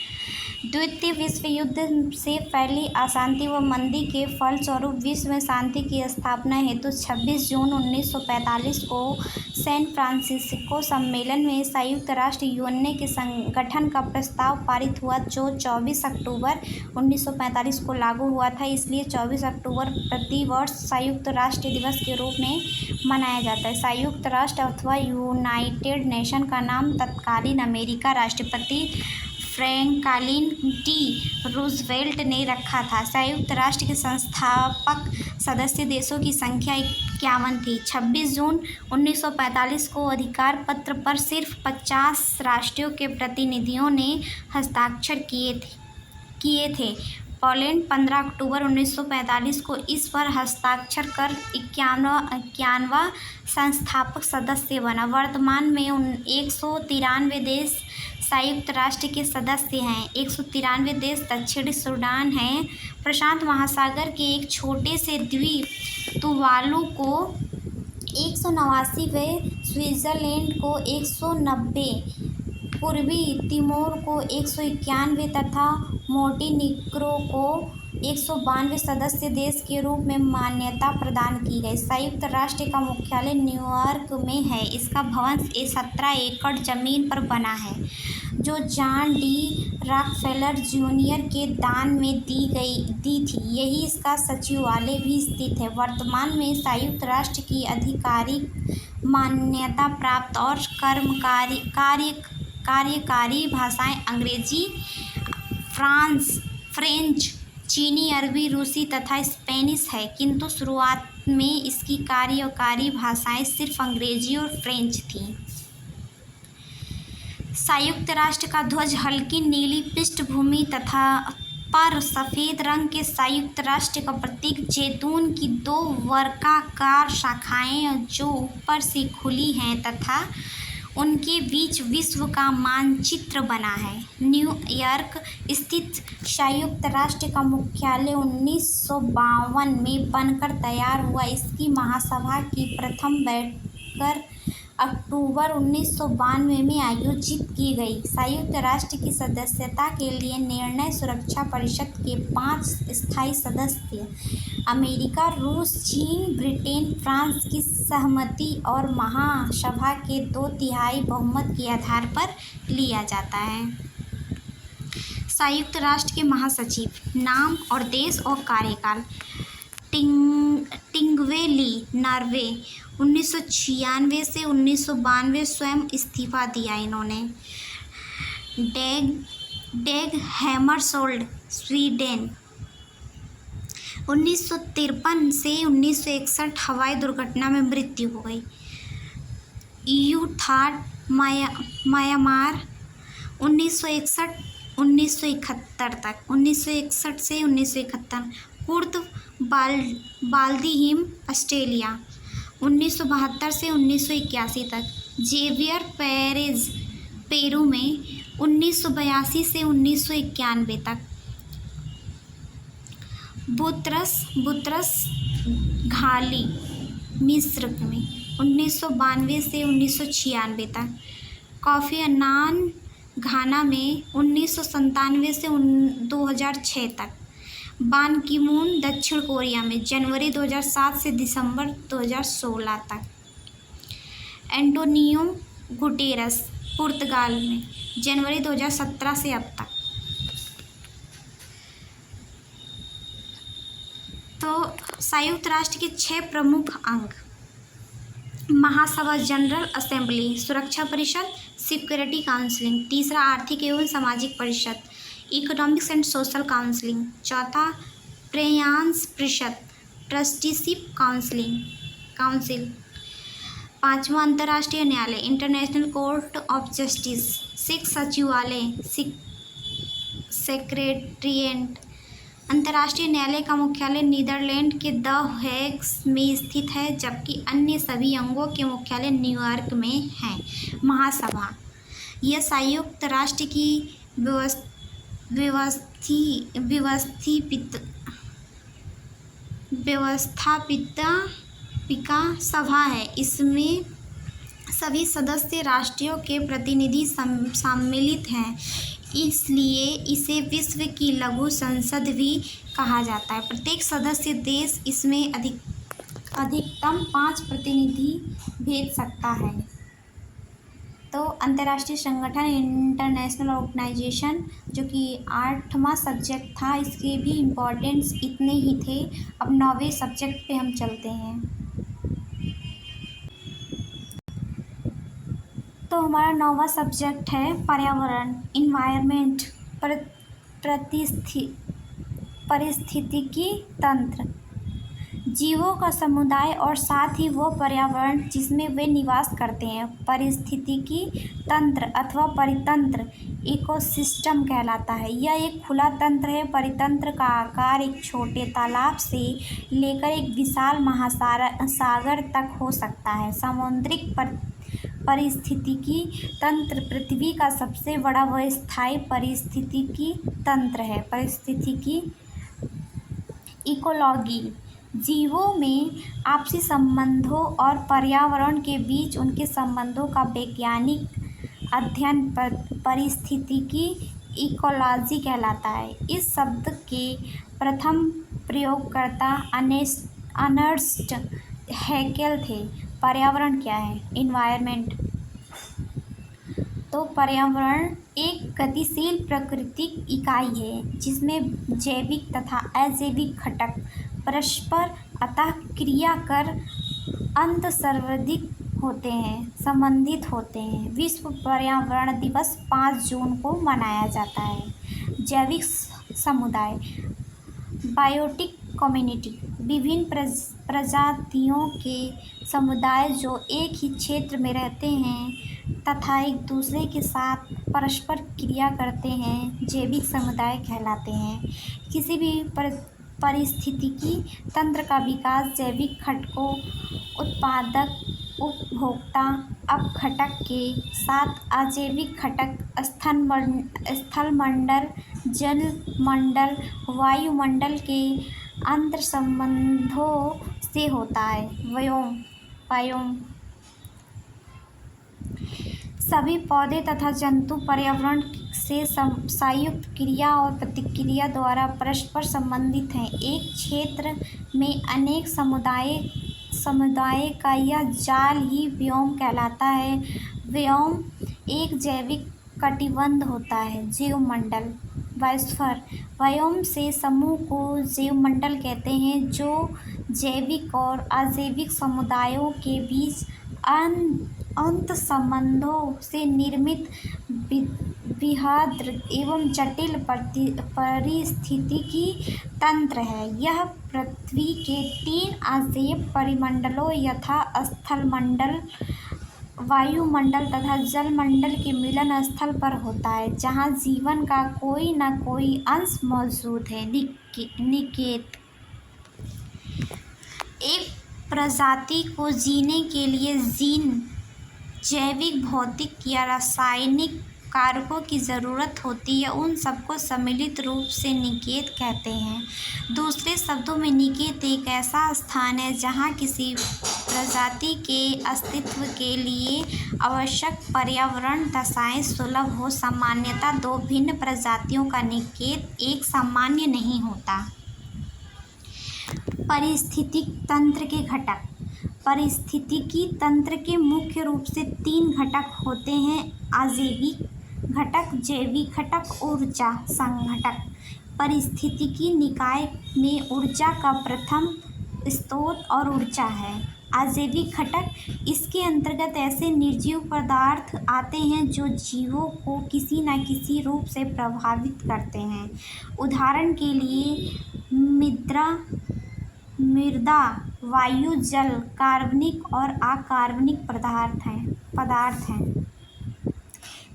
S2: द्वितीय विश्व युद्ध से फैली अशांति व मंदी के फलस्वरूप विश्व में शांति की स्थापना हेतु 26 जून 1945 को सैन फ्रांसिस्को सम्मेलन में संयुक्त राष्ट्र यूएनए के संगठन का प्रस्ताव पारित हुआ, जो 24 अक्टूबर 1945 को लागू हुआ था। इसलिए 24 अक्टूबर प्रतिवर्ष संयुक्त राष्ट्र दिवस के रूप में मनाया जाता है। संयुक्त राष्ट्र अथवा यूनाइटेड नेशन का नाम तत्कालीन अमेरिका राष्ट्रपति फ्रैंकलिन डी रूजवेल्ट ने रखा था। संयुक्त राष्ट्र के संस्थापक सदस्य देशों की संख्या 51 थी। 26 जून 1945 को अधिकार पत्र पर सिर्फ 50 राष्ट्रों के प्रतिनिधियों ने हस्ताक्षर किए थे। पोलैंड 15 अक्टूबर 1945 को इस पर हस्ताक्षर कर 51वां संस्थापक सदस्य बना। वर्तमान में 193 देश संयुक्त राष्ट्र के सदस्य हैं। 193 देश दक्षिणी सूडान हैं। प्रशांत महासागर के एक छोटे से द्वीप तुवालू को 189 व स्विट्ज़रलैंड को 190, पूर्वी तिमोर को 191 तथा मोंटेनिग्रो को 192 सदस्य देश के रूप में मान्यता प्रदान की गई। संयुक्त राष्ट्र का मुख्यालय न्यूयॉर्क में है। इसका भवन 17 एकड़ जमीन पर बना है, जो जॉन डी रॉकफेलर जूनियर के दान में दी थी। यही इसका सचिवालय भी स्थित है। वर्तमान में संयुक्त राष्ट्र की आधिकारिक मान्यता प्राप्त और कार्यकारी भाषाएं अंग्रेजी, फ्रेंच, चीनी, अरबी, रूसी तथा स्पेनिश है, किंतु शुरुआत में इसकी कार्यकारी भाषाएं सिर्फ अंग्रेजी और फ्रेंच थीं। संयुक्त राष्ट्र का ध्वज हल्की नीली पृष्ठभूमि तथा पर सफ़ेद रंग के संयुक्त राष्ट्र का प्रतीक जैतून की 2 वर्गाकार शाखाएं जो ऊपर से खुली हैं तथा उनके बीच विश्व का मानचित्र बना है। न्यूयॉर्क स्थित संयुक्त राष्ट्र का मुख्यालय 1952 में बनकर तैयार हुआ। इसकी महासभा की प्रथम बैठक अक्टूबर 1992 में आयोजित की गई। संयुक्त राष्ट्र की सदस्यता के लिए निर्णय सुरक्षा परिषद के 5 स्थायी सदस्य अमेरिका, रूस, चीन, ब्रिटेन, फ्रांस की सहमति और महासभा के 2/3 बहुमत के आधार पर लिया जाता है। संयुक्त राष्ट्र के महासचिव, नाम और देश और कार्यकाल। टिंगवे ली, नॉर्वे, 1996 से 1992 स्वयं इस्तीफा दिया इन्होंने। डेग हैमरशोल्ड, स्वीडन, 1953 से 1961 हवाई दुर्घटना में मृत्यु हो गई। यू थाट, म्यांमार, 1961 तक, 1961 से 1971। कुर्द बाल्दिहिम, ऑस्ट्रेलिया, 1972 से 1981 तक। जेवियर पेरेज, पेरू में, 1982 से 1991 तक। बुतरस घाली, मिस्र में 1992 से 1996 तक, कोफी अन्नान घाना में 1997 से 2006 तक, बान की मून दक्षिण कोरिया में जनवरी 2007 से दिसंबर 2016 तक, एंटोनियो गुटेरस पुर्तगाल में जनवरी 2017 से अब तक। तो संयुक्त राष्ट्र के 6 प्रमुख अंग: महासभा जनरल असेंबली, सुरक्षा परिषद, सिक्योरिटी काउंसिलिंग, तीसरा आर्थिक एवं सामाजिक परिषद, इकोनॉमिक्स एंड सोशल काउंसिलिंग, चौथा प्रेयांस परिषद, ट्रस्टीशिप काउंसिल, पांचवा अंतर्राष्ट्रीय न्यायालय, इंटरनेशनल कोर्ट ऑफ जस्टिस, 6 सचिवालय, सेक्रेटेरिएट। अंतर्राष्ट्रीय न्यायालय का मुख्यालय नीदरलैंड के द हेग में स्थित है, जबकि अन्य सभी अंगों के मुख्यालय न्यूयॉर्क में हैं। महासभा यह संयुक्त राष्ट्र की व्यवस्थापिका सभा है। इसमें सभी सदस्य राष्ट्रों के प्रतिनिधि सम्मिलित हैं, इसलिए इसे विश्व की लघु संसद भी कहा जाता है। प्रत्येक सदस्य देश इसमें अधिकतम 5 प्रतिनिधि भेज सकता है। तो अंतर्राष्ट्रीय संगठन, इंटरनेशनल ऑर्गेनाइजेशन, जो कि 8वां सब्जेक्ट था, इसके भी इम्पोर्टेंस इतने ही थे। अब 9वें सब्जेक्ट पे हम चलते हैं। तो हमारा 9वां सब्जेक्ट है पर्यावरण, इन्वायरमेंट, पारिस्थितिकी तंत्र, जीवों का समुदाय और साथ ही वो पर्यावरण जिसमें वे निवास करते हैं। पारिस्थितिकी तंत्र अथवा परितंत्र इकोसिस्टम कहलाता है। यह एक खुला तंत्र है। परितंत्र का आकार एक छोटे तालाब से लेकर एक विशाल महासागर तक हो सकता है। सामुद्रिक पारिस्थितिकी तंत्र पृथ्वी का सबसे बड़ा व स्थायी पारिस्थितिकी तंत्र है। पारिस्थितिकी इकोलॉजी जीवों में आपसी संबंधों और पर्यावरण के बीच उनके संबंधों का वैज्ञानिक अध्ययन पारिस्थितिकी इकोलॉजी कहलाता है। इस शब्द के प्रथम प्रयोगकर्ता अर्नेस्ट हैकेल थे। पर्यावरण क्या है? इन्वायरमेंट। तो पर्यावरण एक गतिशील प्राकृतिक इकाई है जिसमें जैविक तथा अजैविक घटक परस्पर अतः क्रिया कर अंतर्संबंधित संबंधित होते हैं। विश्व पर्यावरण दिवस 5 जून को मनाया जाता है। जैविक समुदाय, बायोटिक कम्युनिटी, विभिन्न प्रजातियों के समुदाय जो एक ही क्षेत्र में रहते हैं तथा एक दूसरे के साथ परस्पर क्रिया करते हैं, जैविक समुदाय कहलाते हैं। किसी भी पारिस्थितिकी तंत्र का विकास जैविक घटकों, उत्पादक, उपभोक्ता, अपघटक के साथ अजैविक घटक, स्थलमंडल, जलमंडल, वायुमंडल के अंतर्संबंधों से होता है। व्योम सभी पौधे तथा जंतु पर्यावरण से संयुक्त क्रिया और प्रतिक्रिया द्वारा परस्पर संबंधित हैं। एक क्षेत्र में अनेक समुदाय का यह जाल ही व्योम कहलाता है। व्योम एक जैविक कटिबंध होता है। जीवमंडल, बायोस्फीयर, व्योम से समूह को जीवमंडल कहते हैं जो जैविक और अजैविक समुदायों के बीच अंत संबंधों से निर्मित बृहद एवं जटिल पारिस्थितिकी तंत्र है। यह पृथ्वी के 3 आकाशीय परिमंडलों यथा स्थलमंडल, वायुमंडल तथा जलमंडल के मिलन स्थल पर होता है, जहाँ जीवन का कोई न कोई अंश मौजूद है। निकेत एक प्रजाति को जीने के लिए जीन, जैविक, भौतिक या रासायनिक कारकों की ज़रूरत होती है। उन सबको सम्मिलित रूप से निकेत कहते हैं। दूसरे शब्दों में निकेत एक ऐसा स्थान है जहाँ किसी प्रजाति के अस्तित्व के लिए आवश्यक पर्यावरण दशाएं सुलभ हो। सामान्यतः दो भिन्न प्रजातियों का निषेध एक सामान्य नहीं होता। पारिस्थितिक तंत्र के घटक। पारिस्थितिकी तंत्र के मुख्य रूप से तीन घटक होते हैं: अजैविक घटक, जैविक घटक, ऊर्जा संघटक। पारिस्थितिकी निकाय में ऊर्जा का प्रथम स्रोत और ऊर्जा है। अजैविक घटक, इसके अंतर्गत ऐसे निर्जीव पदार्थ आते हैं जो जीवों को किसी न किसी रूप से प्रभावित करते हैं। उदाहरण के लिए मृदा, वायु, जल, कार्बनिक और अकार्बनिक पदार्थ हैं।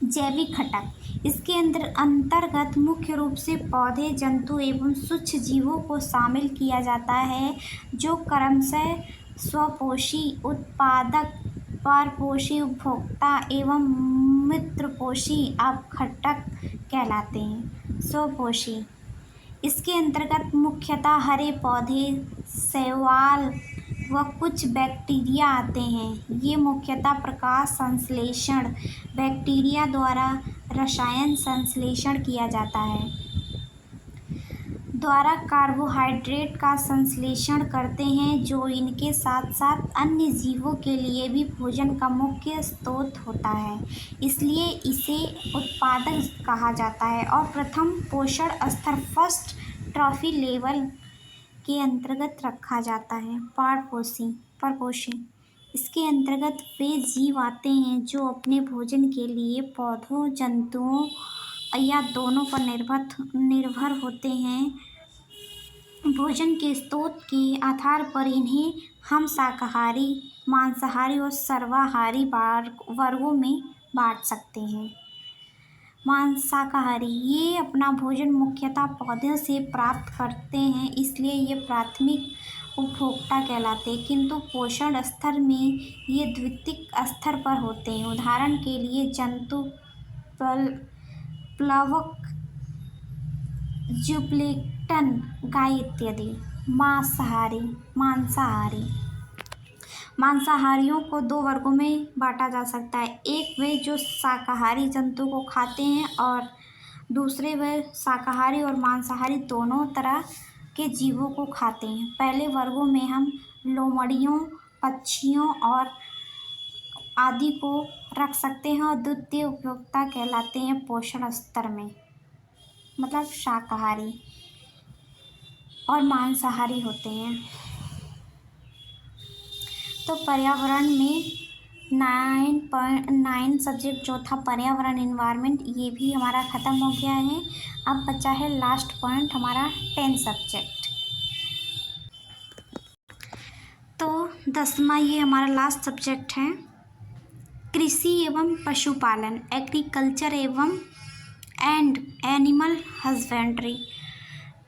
S2: जैविक घटक, इसके अंतर्गत मुख्य रूप से पौधे, जंतु एवं सूक्ष्म जीवों को शामिल किया जाता है जो क्रमशः स्वपोषी, उत्पादक, परपोषी, उपभोक्ता एवं मित्रपोषी अपघटक कहलाते हैं। स्वपोषी, इसके अंतर्गत मुख्यतः हरे पौधे, शैवाल व कुछ बैक्टीरिया आते हैं। ये मुख्यतः प्रकाश संश्लेषण बैक्टीरिया द्वारा रसायन संश्लेषण किया जाता है द्वारा कार्बोहाइड्रेट का संश्लेषण करते हैं, जो इनके साथ साथ अन्य जीवों के लिए भी भोजन का मुख्य स्रोत होता है। इसलिए इसे उत्पादक कहा जाता है और प्रथम पोषण स्तर फर्स्ट ट्रॉफी लेवल के अंतर्गत रखा जाता है। परपोषी, इसके अंतर्गत वे जीव आते हैं जो अपने भोजन के लिए पौधों, जंतुओं या दोनों पर निर्भर होते हैं। भोजन के स्रोत के आधार पर इन्हें हम शाकाहारी, मांसाहारी और सर्वाहारी वर्गों में बांट सकते हैं। शाकाहारी, ये अपना भोजन मुख्यतः पौधों से प्राप्त करते हैं, इसलिए ये प्राथमिक उपभोक्ता कहलाते हैं, किंतु पोषण स्तर में ये द्वितीयक स्तर पर होते हैं। उदाहरण के लिए जंतु, प्लवक, जूप्लेंक्टन, गाय इत्यादि। मांसाहारियों को दो वर्गों में बांटा जा सकता है। एक वे जो शाकाहारी जंतु को खाते हैं और दूसरे वे शाकाहारी और मांसाहारी दोनों तरह के जीवों को खाते हैं। पहले वर्गों में हम लोमड़ियों, पक्षियों और आदि को रख सकते हैं और द्वितीय उपभोक्ता कहलाते हैं पोषण स्तर में, मतलब शाकाहारी और मांसाहारी होते हैं। तो पर्यावरण में 9.9 सब्जेक्ट जो था पर्यावरण एनवायरनमेंट, ये भी हमारा ख़त्म हो गया है। अब बचा है लास्ट पॉइंट हमारा 10 सब्जेक्ट। तो 10वां ये हमारा लास्ट सब्जेक्ट है कृषि एवं पशुपालन, एग्रीकल्चर एंड एनिमल हस्बेंड्री।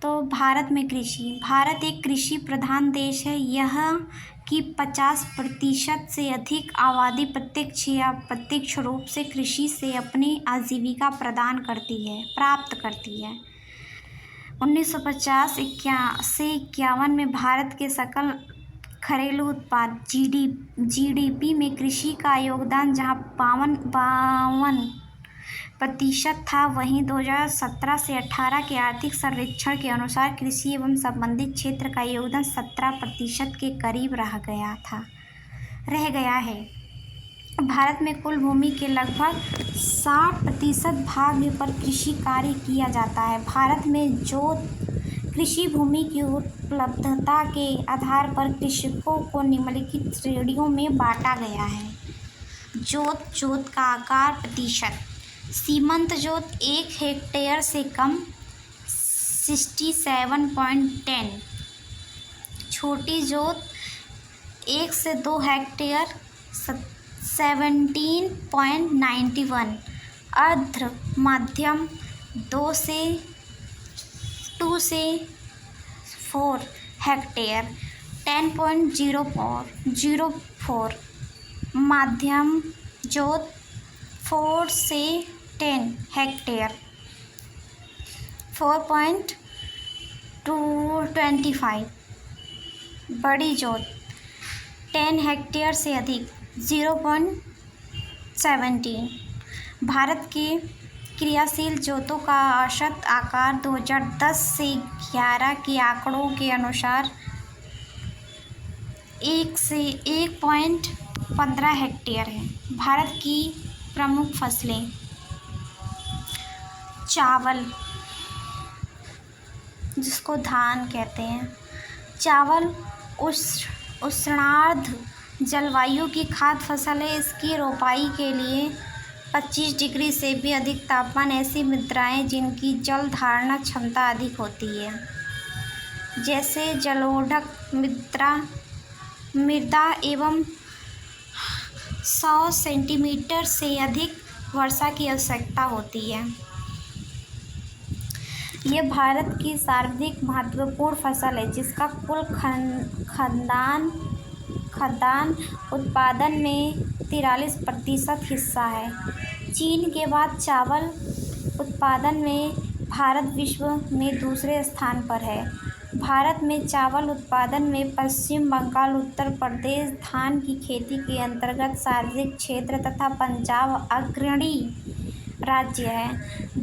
S2: तो भारत में कृषि, भारत एक कृषि प्रधान देश है। यह कि 50% से अधिक आबादी प्रत्यक्ष या अप्रत्यक्ष रूप से कृषि से अपनी आजीविका प्राप्त करती है। 1950 से 51 में भारत के सकल घरेलू उत्पाद जीडीपी में कृषि का योगदान जहां 52% था, वहीं 2017 से 18 के आर्थिक सर्वेक्षण के अनुसार कृषि एवं संबंधित क्षेत्र का योगदान 17% के करीब रह गया है। भारत में कुल भूमि के लगभग 60% भाग पर कृषि कार्य किया जाता है। भारत में कृषि भूमि की उपलब्धता के आधार पर कृषकों को निम्नलिखित श्रेणियों में बांटा गया है। जोत का आकार प्रतिशत, सीमंत जोत 1 हेक्टेयर से कम 67.10, छोटी जोत 1 से 2 हेक्टेयर 17.91, अर्ध मध्यम 2 से 4 हेक्टेयर 10.04, मध्यम जोत 4 से 10 हेक्टेयर 4.225, बड़ी जोत 10 हेक्टेयर से अधिक 0.17। भारत के क्रियाशील जोतों का औसत आकार 2010 से 11 के आंकड़ों के अनुसार 1.15 हेक्टेयर है। भारत की प्रमुख फसलें: चावल, जिसको धान कहते हैं। चावल उष्णार्द्र जलवायु की खाद्य फसल है। इसकी रोपाई के लिए 25 डिग्री से भी अधिक तापमान, ऐसी मृदाएं जिनकी जल धारण क्षमता अधिक होती है, जैसे जलोढ़ मृदा एवं 100 सेंटीमीटर से अधिक वर्षा की आवश्यकता होती है। यह भारत की सर्वाधिक महत्वपूर्ण फसल है, जिसका कुल खाद्यान्न उत्पादन में 43% हिस्सा है। चीन के बाद चावल उत्पादन में भारत विश्व में दूसरे स्थान पर है। भारत में चावल उत्पादन में पश्चिम बंगाल, उत्तर प्रदेश, धान की खेती के अंतर्गत सार्वजनिक क्षेत्र तथा पंजाब अग्रणी राज्य है।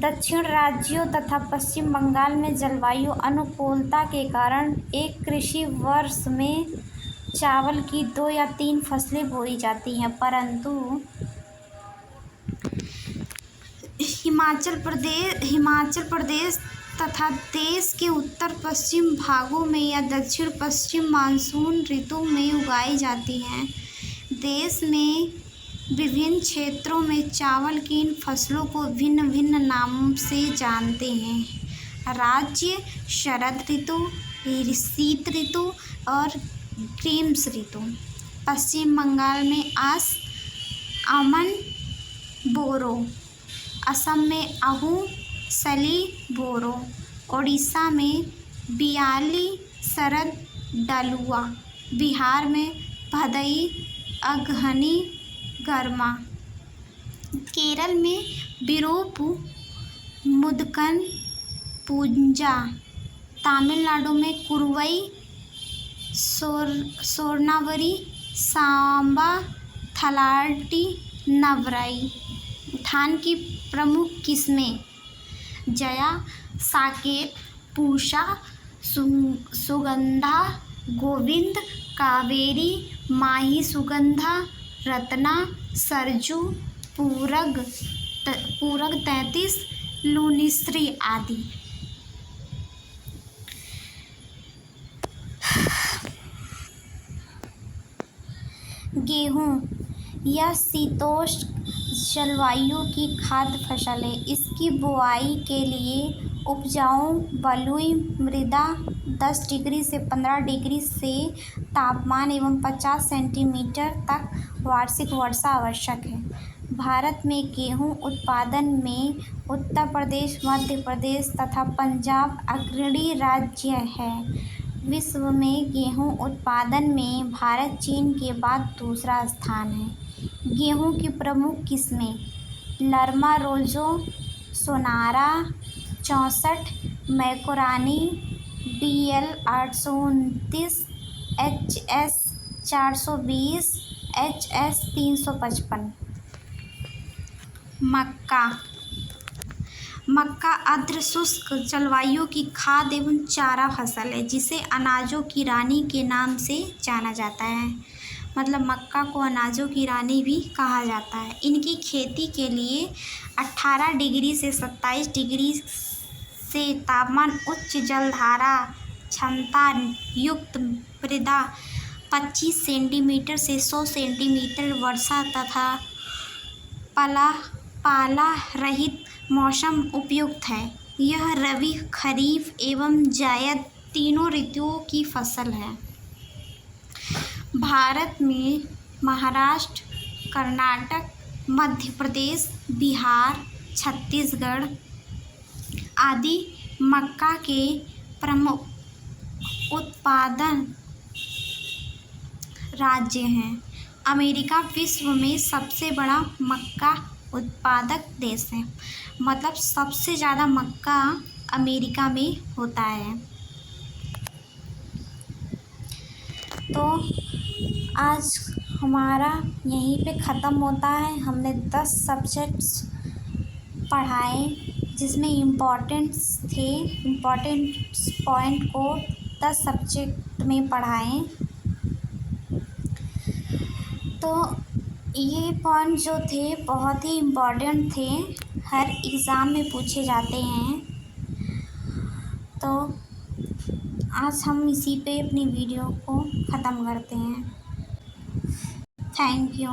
S2: दक्षिण राज्यों तथा पश्चिम बंगाल में जलवायु अनुकूलता के कारण एक कृषि वर्ष में चावल की 2 या 3 फसलें बोई जाती हैं, परंतु हिमाचल प्रदेश तथा देश के उत्तर पश्चिम भागों में या दक्षिण पश्चिम मानसून ऋतु में उगाई जाती हैं। देश में विभिन्न क्षेत्रों में चावल की इन फसलों को भिन्न भिन्न नामों से जानते हैं। राज्य शरद ऋतु, शीत ऋतु और ग्रीष्म ऋतु। पश्चिम बंगाल में अमन, बोरो, असम में आहू, सली, बोरो, ओडिशा में बियाली, शरद, डलुआ, बिहार में भदई, अगहनी, गर्मा, केरल में बिरोपु, मुदकन, पूंजा, तमिलनाडु में कुरुवई, सोरनावरी, सांबा, थलाटी, नवराई। धान की प्रमुख किस्में: जया, साकेत, पूषा, सुगंधा, गोविंद, कावेरी, माही सुगंधा, रत्ना, सरजू, पूरग 33, लूनिश्री आदि। गेहूँ यह शीतोष्ण जलवायु की खाद्य फसल है। इसकी बुआई के लिए उपजाऊ बलुई मृदा 10 डिग्री से 15 डिग्री से तापमान एवं 50 सेंटीमीटर तक वार्षिक वर्षा आवश्यक है। भारत में गेहूं उत्पादन में उत्तर प्रदेश, मध्य प्रदेश तथा पंजाब अग्रणी राज्य है। विश्व में गेहूं उत्पादन में भारत चीन के बाद दूसरा स्थान है। गेहूं की प्रमुख किस्में: लरमा रोजो, सोनारा 64, मैकोरानी, BL 829, HS 420, HS 355। मक्का आर्द्र शुष्क जलवायु की खाद्य एवं चारा फसल है, जिसे अनाजों की रानी के नाम से जाना जाता है। मतलब मक्का को अनाजों की रानी भी कहा जाता है। इनकी खेती के लिए 18 डिग्री से 27 डिग्री से तापमान, उच्च जलधारा क्षमता युक्त मृदा, 25 सेंटीमीटर से 100 सेंटीमीटर वर्षा तथा पाला रहित मौसम उपयुक्त है। यह रबी, खरीफ एवं जायद तीनों ऋतुओं की फसल है। भारत में महाराष्ट्र, कर्नाटक, मध्य प्रदेश, बिहार, छत्तीसगढ़ आदि मक्का के प्रमुख उत्पादन राज्य हैं। अमेरिका विश्व में सबसे बड़ा मक्का उत्पादक देश है। मतलब सबसे ज़्यादा मक्का अमेरिका में होता है। तो आज हमारा यहीं पे ख़त्म होता है। हमने 10 सब्जेक्ट्स पढ़ाए जिसमें इम्पॉर्टेंट्स थे। इम्पॉर्टेंट्स पॉइंट को 10 सब्जेक्ट में पढ़ाए। तो ये पॉइंट जो थे बहुत ही इम्पॉर्टेंट थे, हर एग्ज़ाम में पूछे जाते हैं। तो आज हम इसी पे अपनी वीडियो को ख़त्म करते हैं। Thank you.